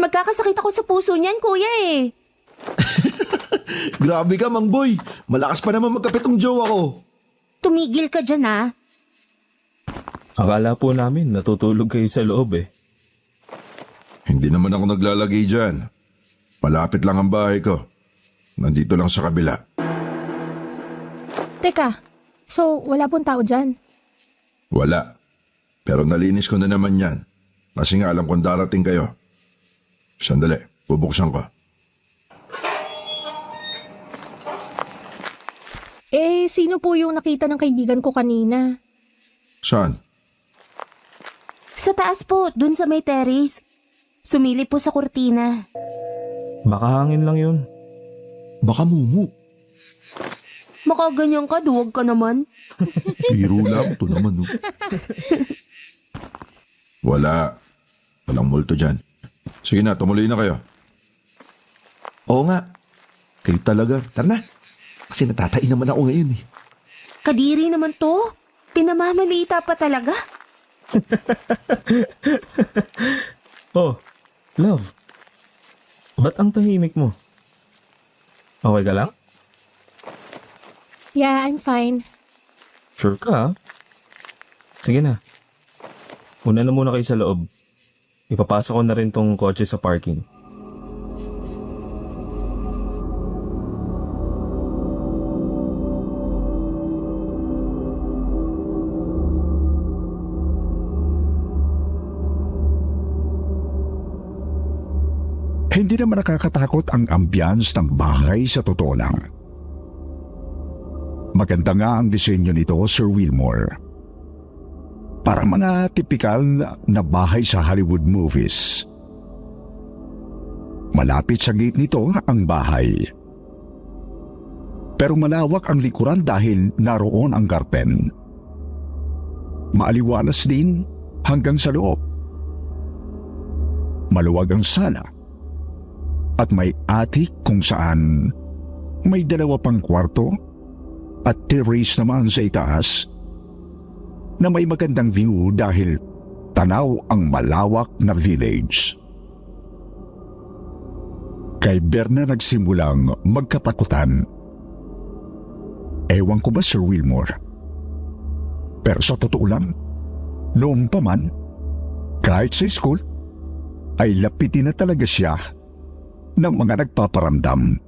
Magkakasakit ako sa puso niyan, kuya eh. Grabe ka, Mang Boy. Malakas pa naman magkapitong jowa ko. Tumigil ka dyan ah. Akala po namin natutulog kayo sa loob eh. Hindi naman ako naglalagay dyan. Malapit lang ang bahay ko. Nandito lang sa kabila. Teka, so wala pong tao dyan? Wala. Pero nalinis ko na naman yan. Kasi nga alam kong darating kayo. Sandali, bubuksan ko. Eh, sino po yung nakita ng kaibigan ko kanina? Saan? Sa taas po, dun sa may terrace. Sumilip po sa kurtina. Baka hangin lang yun. Baka mumu. Makaganyan ka, duwag ka naman. Biro lang to naman. No? Wala. Walang multo dyan. Sige na, tumuloy na kayo. Oo nga. Kayo talaga. Tara na. Kasi natatain naman ako ngayon eh. Kadiri naman to. Pinamamaliita pa talaga. Oh, love. Ba't ang tahimik mo? Okay ka lang? Yeah, I'm fine. Sure ka ha? Sige na. Una na muna kayo sa loob. Ipapasok ko na rin tong kotse sa parking. Hindi naman nakakatakot ang ambience ng bahay sa totoo lang. Maganda nga ang disenyo nito, Sir Wilmore. Para mga tipikal na bahay sa Hollywood movies. Malapit sa gate nito ang bahay. Pero malawak ang likuran dahil naroon ang garden. Maaliwalas din hanggang sa loob. Maluwag ang sala. At may attic kung saan may 2 pang kwarto at terrace naman sa itaas na may magandang view dahil tanaw ang malawak na village. Kay Berna nagsimulang magkatakutan Ewan ko ba, Sir Wilmore? Pero sa totoo lang, noong pa man, kahit sa school, ay lapitin na talaga siya ng mga nagpaparamdam.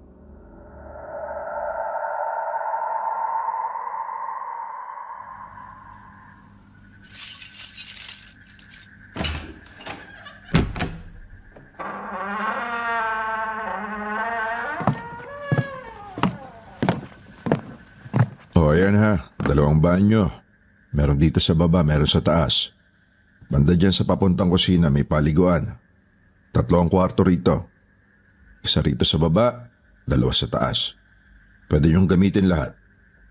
O ayan ha, 2 banyo. Meron dito sa baba, meron sa taas. Banda dyan sa papuntang kusina may paliguan. 3 ang kwarto rito. 1 rito sa baba, 2 sa taas. Pwede niyong gamitin lahat.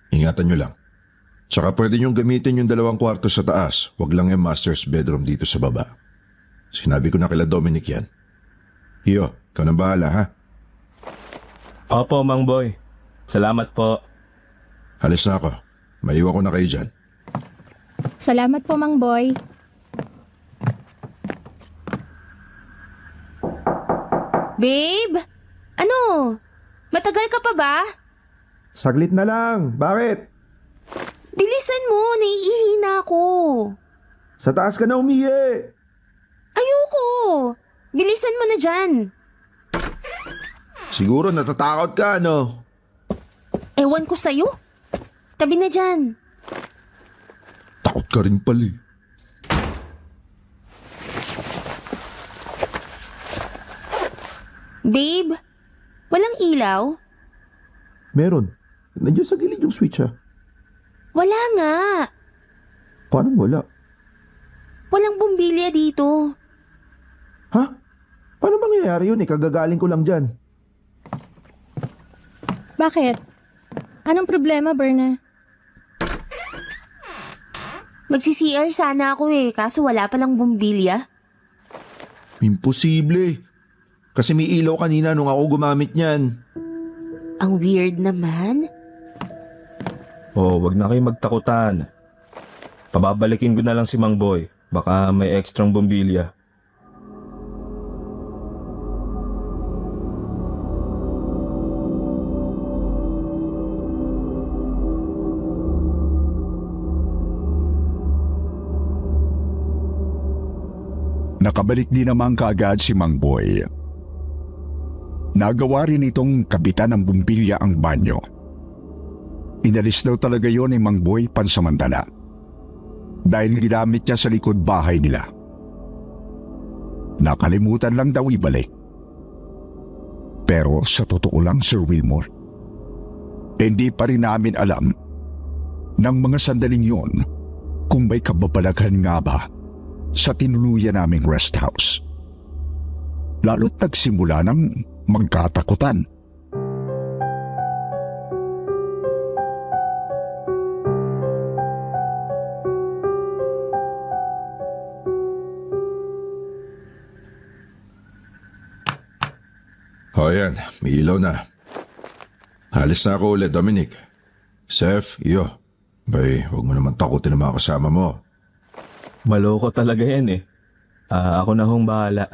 Ingatan niyo lang. Tsaka pwede niyong gamitin yung 2 kwarto sa taas. Huwag lang yung master's bedroom dito sa baba. Sinabi ko na kila Dominic yan. Iyo, ikaw nang bahala ha. Opo, Mang Boy. Salamat po. Halis na ako. Maiwan ko na kayo dyan. Salamat po, Mang Boy. Babe? Ano? Matagal ka pa ba? Saglit na lang. Bakit? Bilisan mo, naiihi na ako. Sa taas ka na umihi. Ayoko. Bilisan mo na dyan. Siguro natatakot ka, no? Ewan ko sa'yo. Tabi na dyan. Takot ka rin pala eh. Babe, walang ilaw? Meron. Nandiyan sa gilid yung switch ha. Wala nga. Paano wala? Walang bumbilya dito. Ha? Paano mangyayari yun eh? Kagagaling ko lang dyan. Bakit? Anong problema, Berna? Magsi-CR sana ako eh, kaso wala palang bumbilya. Imposible. Kasi may ilaw kanina nung ako gumamit niyan. Ang weird naman. Oh, wag na kayo magtakutan. Pababalikin ko na lang si Mang Boy. Baka may ekstrang bumbilya. Nakabalik din naman kaagad si Mang Boy. Nagawa rin itong kabitan ng bumbilya ang banyo. Inalis daw talaga yon ni Mang Boy pansamantala dahil ginamit niya sa likod bahay nila. Nakalimutan lang daw ibalik. Pero sa totoo lang, Sir Wilmore, hindi pa rin namin alam ng mga sandaling yon kung may kababalaghan nga ba sa tinuluyan naming rest house. Lalo't nagsimula ng magkatakutan. O yan, may ilaw na. Halis na ako ulit, Dominic. Seth, iyo. Bay, huwag mo naman takutin ang mga kasama mo. Maloko talaga yan eh. Ako na hong bahala.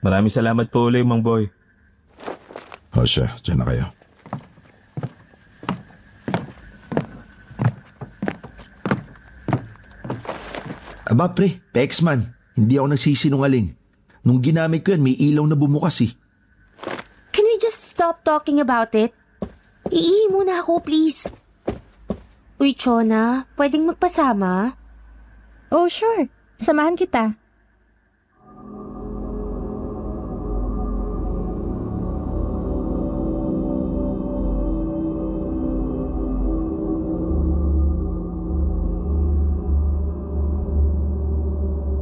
Maraming salamat po ulit, Mang Boy. O siya, dyan na kayo. Aba pre, Pexman, hindi ako nagsisinungaling. Nung ginamit ko yan, may ilaw na bumukas eh. Can we just stop talking about it? Iihi muna ako, please. Uy, Chona, pwedeng magpasama? Oh, sure. Samahan kita.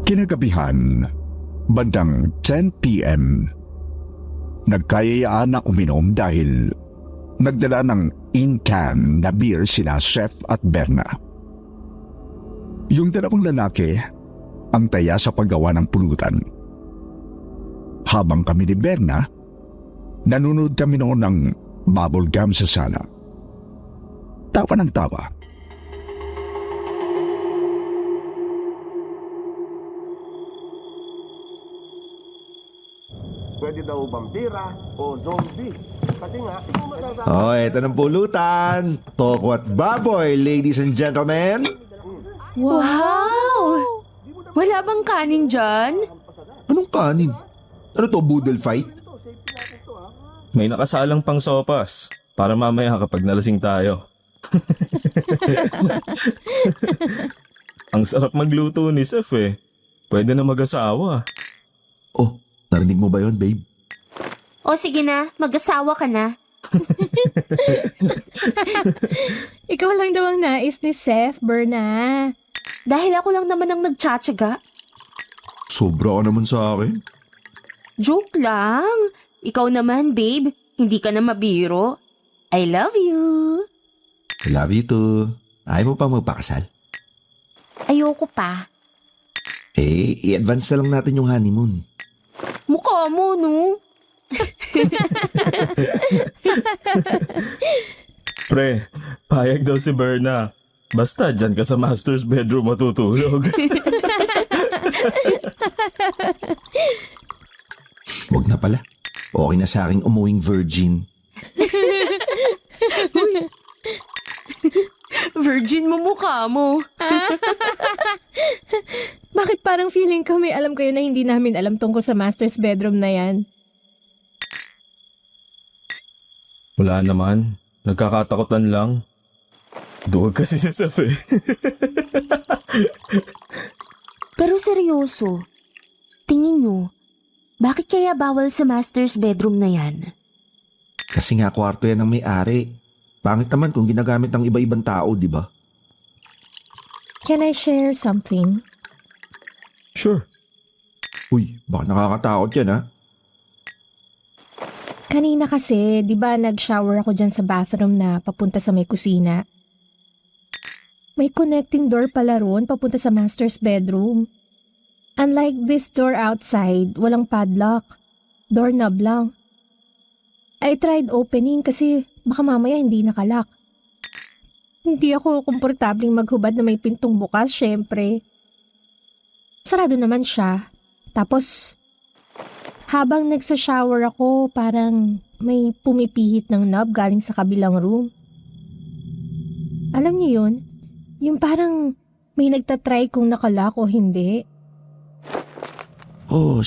Kinagabihan, bandang 10 p.m., nagkayayaan na uminom dahil nagdala ng in-can na beer sina Chef at Berna. Yung 2 lalaki ang taya sa paggawa ng pulutan. Habang kami ni Berna, nanonood kami noon ng bubble gum sa sala. Tawa ng tawa. Pwede daw vampira o zombie. Kasi nga, ikaw masasabi. Oh, eto ng pulutan. Tokwat baboy, ladies and gentlemen. Wow! Wala bang kanin dyan? Anong kanin? Ano to, boodle fight? May nakasalang pang sopas para mamaya kapag nalasing tayo. Ang sarap magluto ni Seth eh. Pwede na mag-asawa. Oh, narinig mo ba yon, babe? O sige na, mag-asawa ka na. Ikaw lang daw ang nais ni Seth, Berna. Dahil ako lang naman ang nagtsatsaga. Sobra ka naman sa akin. Joke lang. Ikaw naman, babe. Hindi ka na mabiro. I love you. I love you too. Ayaw mo pa magpakasal? Ayoko pa. Eh, i-advance na lang natin yung honeymoon. Mukha mo, no? Pre, payag daw si Berna. Basta dyan ka sa master's bedroom matutulog. Huwag na pala. Okay na sa aking umuwing virgin. Virgin mo mukha mo. Bakit parang feeling ko may alam kayo na hindi namin alam tungkol sa master's bedroom na yan? Wala naman. Nagkakatakutan lang. Duwag kasi si Seth eh. Pero seryoso, tingin nyo, bakit kaya bawal sa master's bedroom na yan? Kasi nga kwarto yan ng may-ari. Pangit naman kung ginagamit ng iba-ibang tao, di ba? Can I share something? Sure. Uy, baka nakakatakot yan ha? Kanina kasi, di ba nag-shower ako dyan sa bathroom na papunta sa may kusina? May connecting door pala roon papunta sa master's bedroom. Unlike this door outside, walang padlock. Doorknob lang. I tried opening kasi baka mamaya hindi nakalock. Hindi ako komportabling maghubad na may pintong bukas, syempre. Sarado naman siya. Tapos, habang nagsa-shower ako, parang may pumipihit ng knob galing sa kabilang room. Alam niyo yun? Yung parang may nagtatry kung nakalock o hindi. Oh,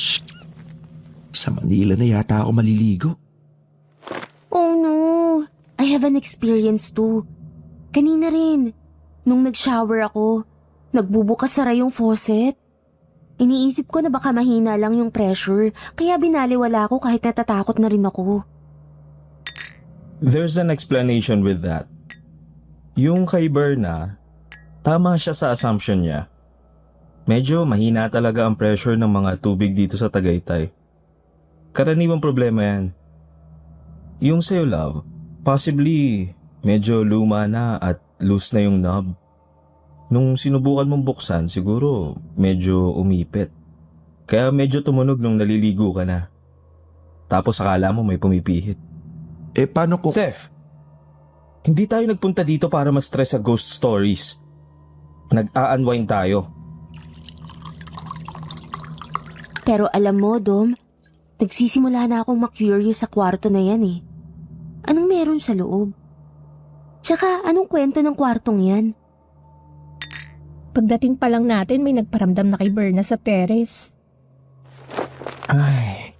sa Manila na yata ako maliligo. Oh no, I have an experience too. Kanina rin, nung nag-shower ako, nagbubukas sara yung faucet. Iniisip ko na baka mahina lang yung pressure, kaya binaliwala ko kahit natatakot na rin ako. There's an explanation with that. Yung kay Berna, tama siya sa assumption niya. Medyo mahina talaga ang pressure ng mga tubig dito sa Tagaytay. Karaniwang problema yan. Yung sa'yo, love, possibly medyo luma na at loose na yung knob. Nung sinubukan mong buksan, siguro medyo umipit. Kaya medyo tumunog nung naliligo ka na. Tapos akala mo may pumipihit. Eh paano kung... Seth, hindi tayo nagpunta dito para ma-stress sa ghost stories. Nag-a-unwind tayo. Pero alam mo, Dom, nagsisimula na akong ma-curious sa kwarto na yan eh. Anong meron sa loob? Tsaka anong kwento ng kwartong yan? Pagdating pa lang natin, may nagparamdam na kay Berna sa terrace. Ay,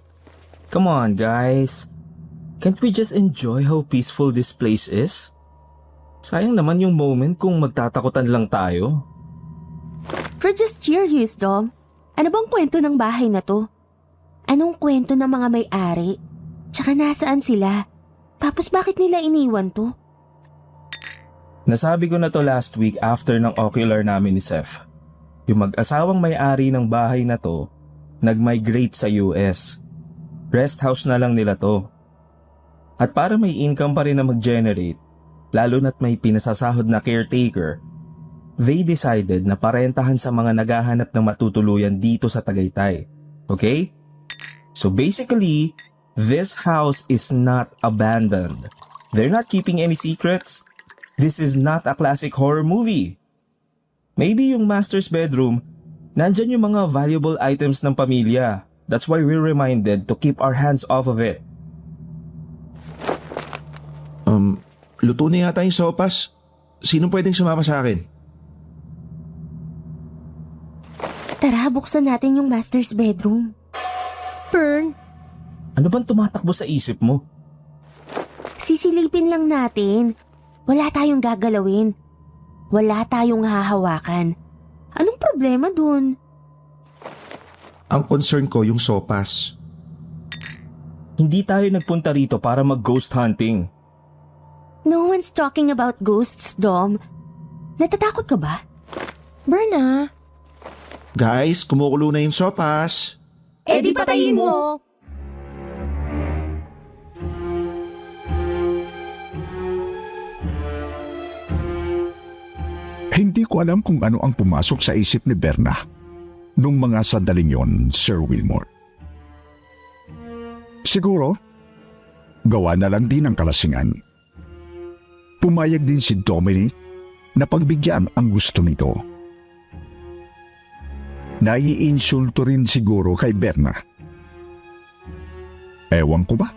come on guys. Can't we just enjoy how peaceful this place is? Sayang naman yung moment kung magtatakutan lang tayo. We're just curious, Dom. Ano bang kwento ng bahay na to? Anong kwento ng mga may-ari? Tsaka nasaan sila? Tapos bakit nila iniwan to? Nasabi ko na to last week after ng ocular namin ni Seth. Yung mag-asawang may-ari ng bahay na to, nag-migrate sa US. Rest house na lang nila to. At para may income pa rin na mag-generate, lalo na't may pinasasahod na caretaker, they decided na parentahan sa mga naghahanap ng matutuluyan dito sa Tagaytay. Okay? So basically, this house is not abandoned. They're not keeping any secrets. This is not a classic horror movie. Maybe yung master's bedroom, nandyan yung mga valuable items ng pamilya. That's why we're reminded to keep our hands off of it. Luto na yata yung sopas. Sino pwedeng sumama sa akin? Tara, buksan natin yung master's bedroom. Fern, Ano bang tumatakbo sa isip mo? Sisilipin lang natin. Wala tayong gagalawin. Wala tayong hahawakan. Anong problema dun? Ang concern ko yung sopas. Hindi tayo nagpunta rito para mag-ghost hunting. No one's talking about ghosts, Dom. Natatakot ka ba? Berna. Guys, kumukulo na yung sopas. Eh di patayin mo. Hindi ko alam kung ano ang pumasok sa isip ni Berna nung mga sandaling yon, Sir Wilmore. Siguro, gawa na lang din ang kalasingan. Pumayag din si Dominic na pagbigyan ang gusto nito. Naiinsulto rin siguro kay Berna. Ewan ko ba?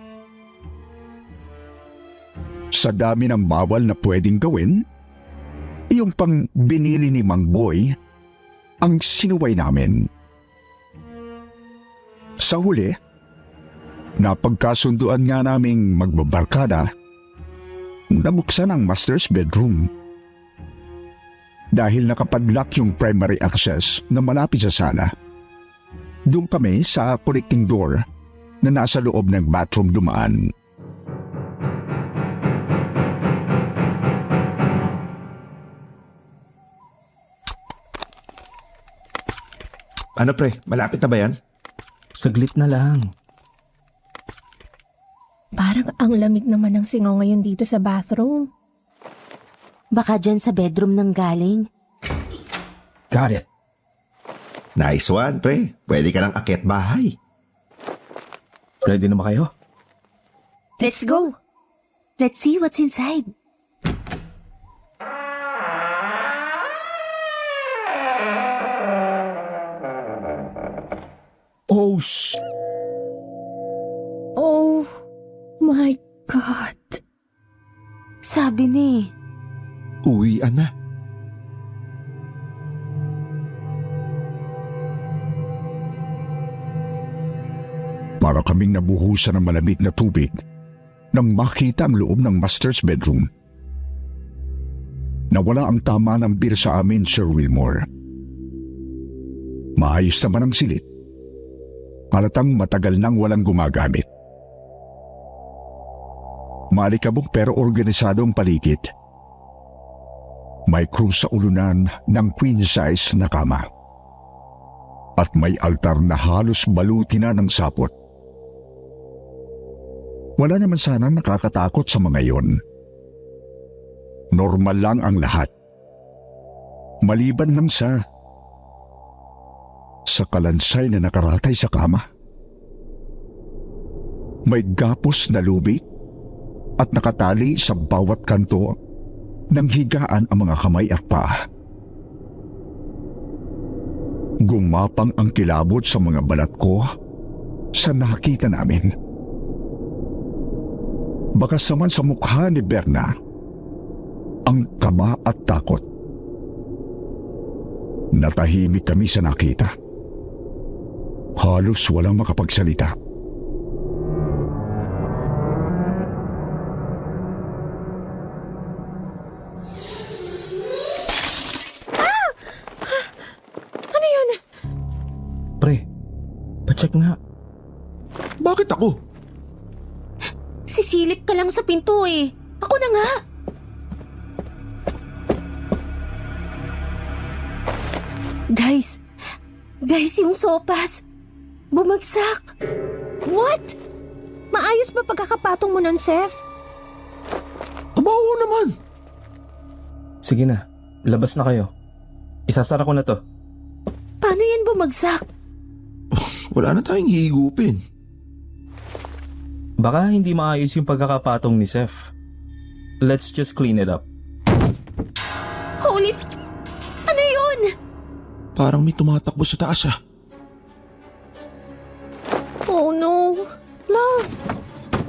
Sa dami ng bawal na pwedeng gawin, yung pang binili ni Mang Boy ang sinuway namin. Sa huli, napagkasunduan nga naming magbabarkada, nabuksan ang master's bedroom. Dahil nakapadlock yung primary access na malapit sa sala, doon kami sa connecting door na nasa loob ng bathroom dumaan. Ano pre, malapit na ba yan? Saglit na lang. Parang ang lamig naman ng singaw ngayon dito sa bathroom. Baka dyan sa bedroom nang galing. Got it. Nice one, pre. Pwede ka lang akyat bahay. Ready na ba kayo? Let's go. Let's see what's inside. Oh, shh! Oh my God. Sabi ni, Uwian na. Para kaming nabuhusan ng malamig na tubig nang makita ang loob ng master's bedroom. Nawala ang tama ng beer sa amin, Sir Wilmore. Maayos naman ang silid. Halatang matagal nang walang gumagamit. Malikabok pero organisadong paligid. May krus sa ulunan ng queen size na kama. At may altar na halos baluti na ng sapot. Wala naman sanang nakakatakot sa mga yon. Normal lang ang lahat. Maliban lang sa kalansay na nakaratay sa kama. May gapos na lubid at nakatali sa bawat kanto ng higaan ang mga kamay at paa. Gumapang ang kilabot sa mga balat ko sa nakita namin. Bakas naman sa mukha ni Berna ang kaba at takot. Natahimik kami sa nakita. Halos walang makapagsalita. Ano yun? Pre, pacheck nga. Bakit ako? sisilip ka lang sa pinto eh. Ako na nga. Guys, yung sopas. Bumagsak. What? Maayos ba pagkakapatong mo nun, Seth? Kabaho naman. Sige na, labas na kayo. Isasara ko na to. Paano yan bumagsak? Wala na tayong hihigupin. Baka hindi maayos yung pagkakapatong ni Seth. Let's just clean it up. Holy Ano yun? Parang may tumatakbo sa taas ah.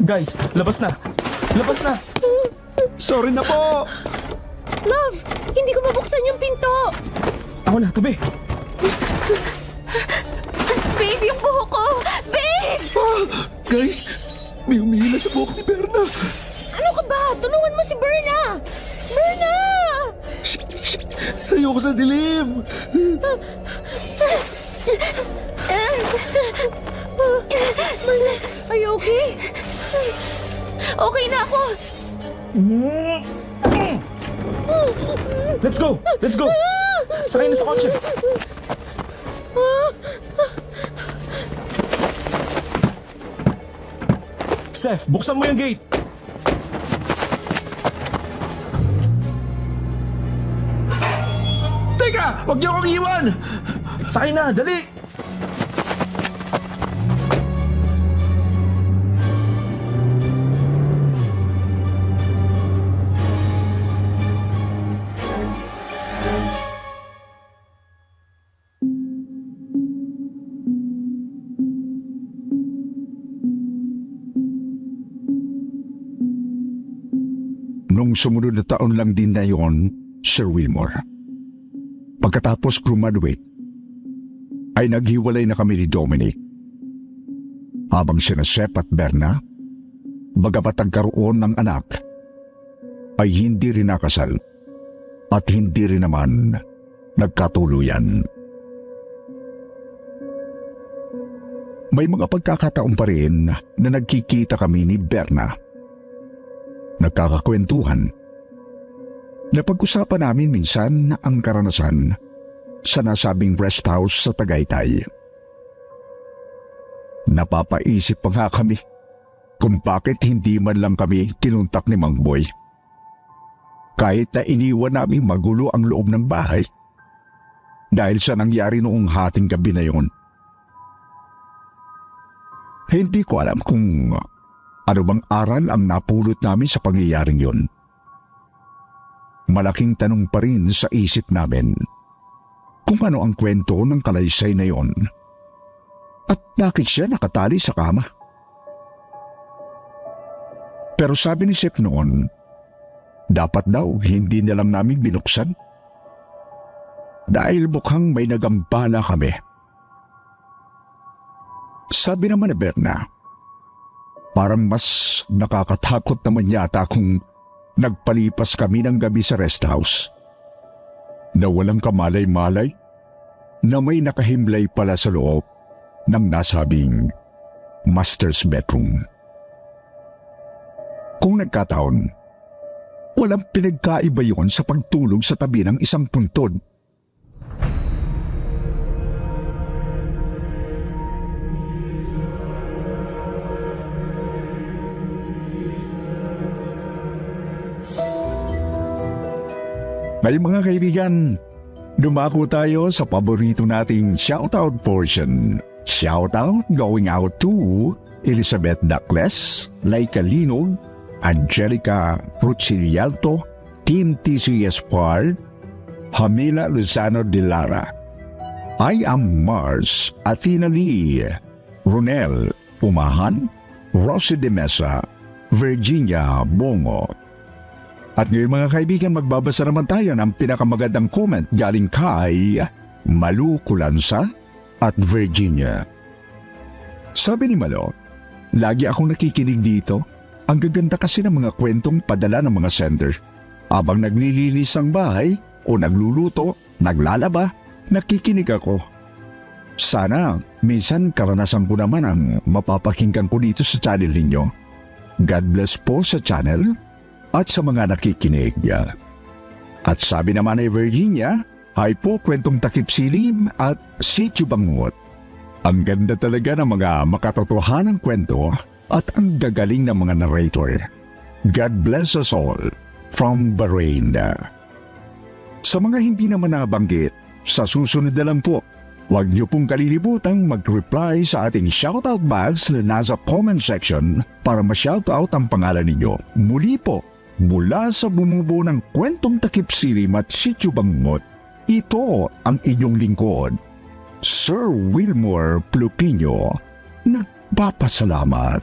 Guys, labas na! Labas na! Sorry na po! Love, hindi ko mabuksan yung pinto. Ako na, tabi! Babe, yung buhok ko! Babe! Guys, may humihila sa buhok ni Berna. Ano ka ba? Tulungan mo si Berna! Berna! Ayoko sa dilim. Are you okay? Okay na ako! Let's go! Let's go! Sakay na sa kotse! Seth, buksan mo yung gate! Teka! Huwag niyo akong iwan! Sakay na! Dali! Nung sumunod na taon lang din na yon, Sir Wilmore. Pagkatapos graduate, ay naghiwalay na kami ni Dominic. Habang sina Seth at Berna, bagamat nagkaroon ng anak, ay hindi rin nakasal at hindi rin naman nagkatuluyan. May mga pagkakataon pa rin na nagkikita kami ni Berna. Nagkakakwentuhan. Napag-usapan namin minsan ang karanasan sa nasabing rest house sa Tagaytay. Napapaisip pa nga kami kung bakit hindi man lang kami kinuntak ni Mang Boy. Kahit na iniwan namin magulo ang loob ng bahay dahil sa nangyari noong hating gabi na yon. Hindi ko alam kung ano bang aral ang napulot namin sa pangyayaring yon. Malaking tanong pa rin sa isip namin kung ano ang kwento ng kalaysay na yon at bakit siya nakatali sa kama. Pero sabi ni Seth noon, dapat daw hindi na lang namin binuksan dahil mukhang may nagambala kami. Sabi naman ni Berna, parang mas nakakatakot naman yata kung nagpalipas kami ng gabi sa rest house na walang kamalay-malay na may nakahimlay pala sa loob ng nasabing master's bedroom. Kung nagkataon, walang pinagkaiba yon sa pagtulog sa tabi ng isang puntod. May mga kaibigan, dumako tayo sa paborito nating shoutout portion. Shoutout going out to Elizabeth Dacles, Laika Linog, Angelica Ruchilialto, Team TCS Part, Hamila Luzano de Lara, I Am Mars, Athena Lee, Ronel Umahan, Rosie de Mesa, Virginia Bongo. At ngayon mga kaibigan, magbabasa naman tayo ng pinakamagandang comment galing kay Malu Kulansa at Virginia. Sabi ni Malo, lagi akong nakikinig dito. Ang gaganda kasi ng mga kwentong padala ng mga sender. Habang naglilinis ang bahay o nagluluto, naglalaba, nakikinig ako. Sana minsan karanasan ko naman ang mapapakinggan ko dito sa channel ninyo. God bless po sa channel at sa mga nakikinig. At sabi naman ni Virginia, hi po kwentong takip silim at sityo bangot. Ang ganda talaga ng mga makatotohanang kwento at ang gagaling ng mga narrator. God bless us all from Bahrain. Sa mga hindi naman nabanggit, sa susunod na lang po, huwag niyo pong kalilibutang mag-reply sa ating shoutout box na nasa comment section para ma-shoutout ang pangalan ninyo. Muli po, mula sa bumubuo ng kwentong takip silim at sityo bangot, ito ang inyong lingkod, Sir Wilmore Plupino. Nagpapasalamat.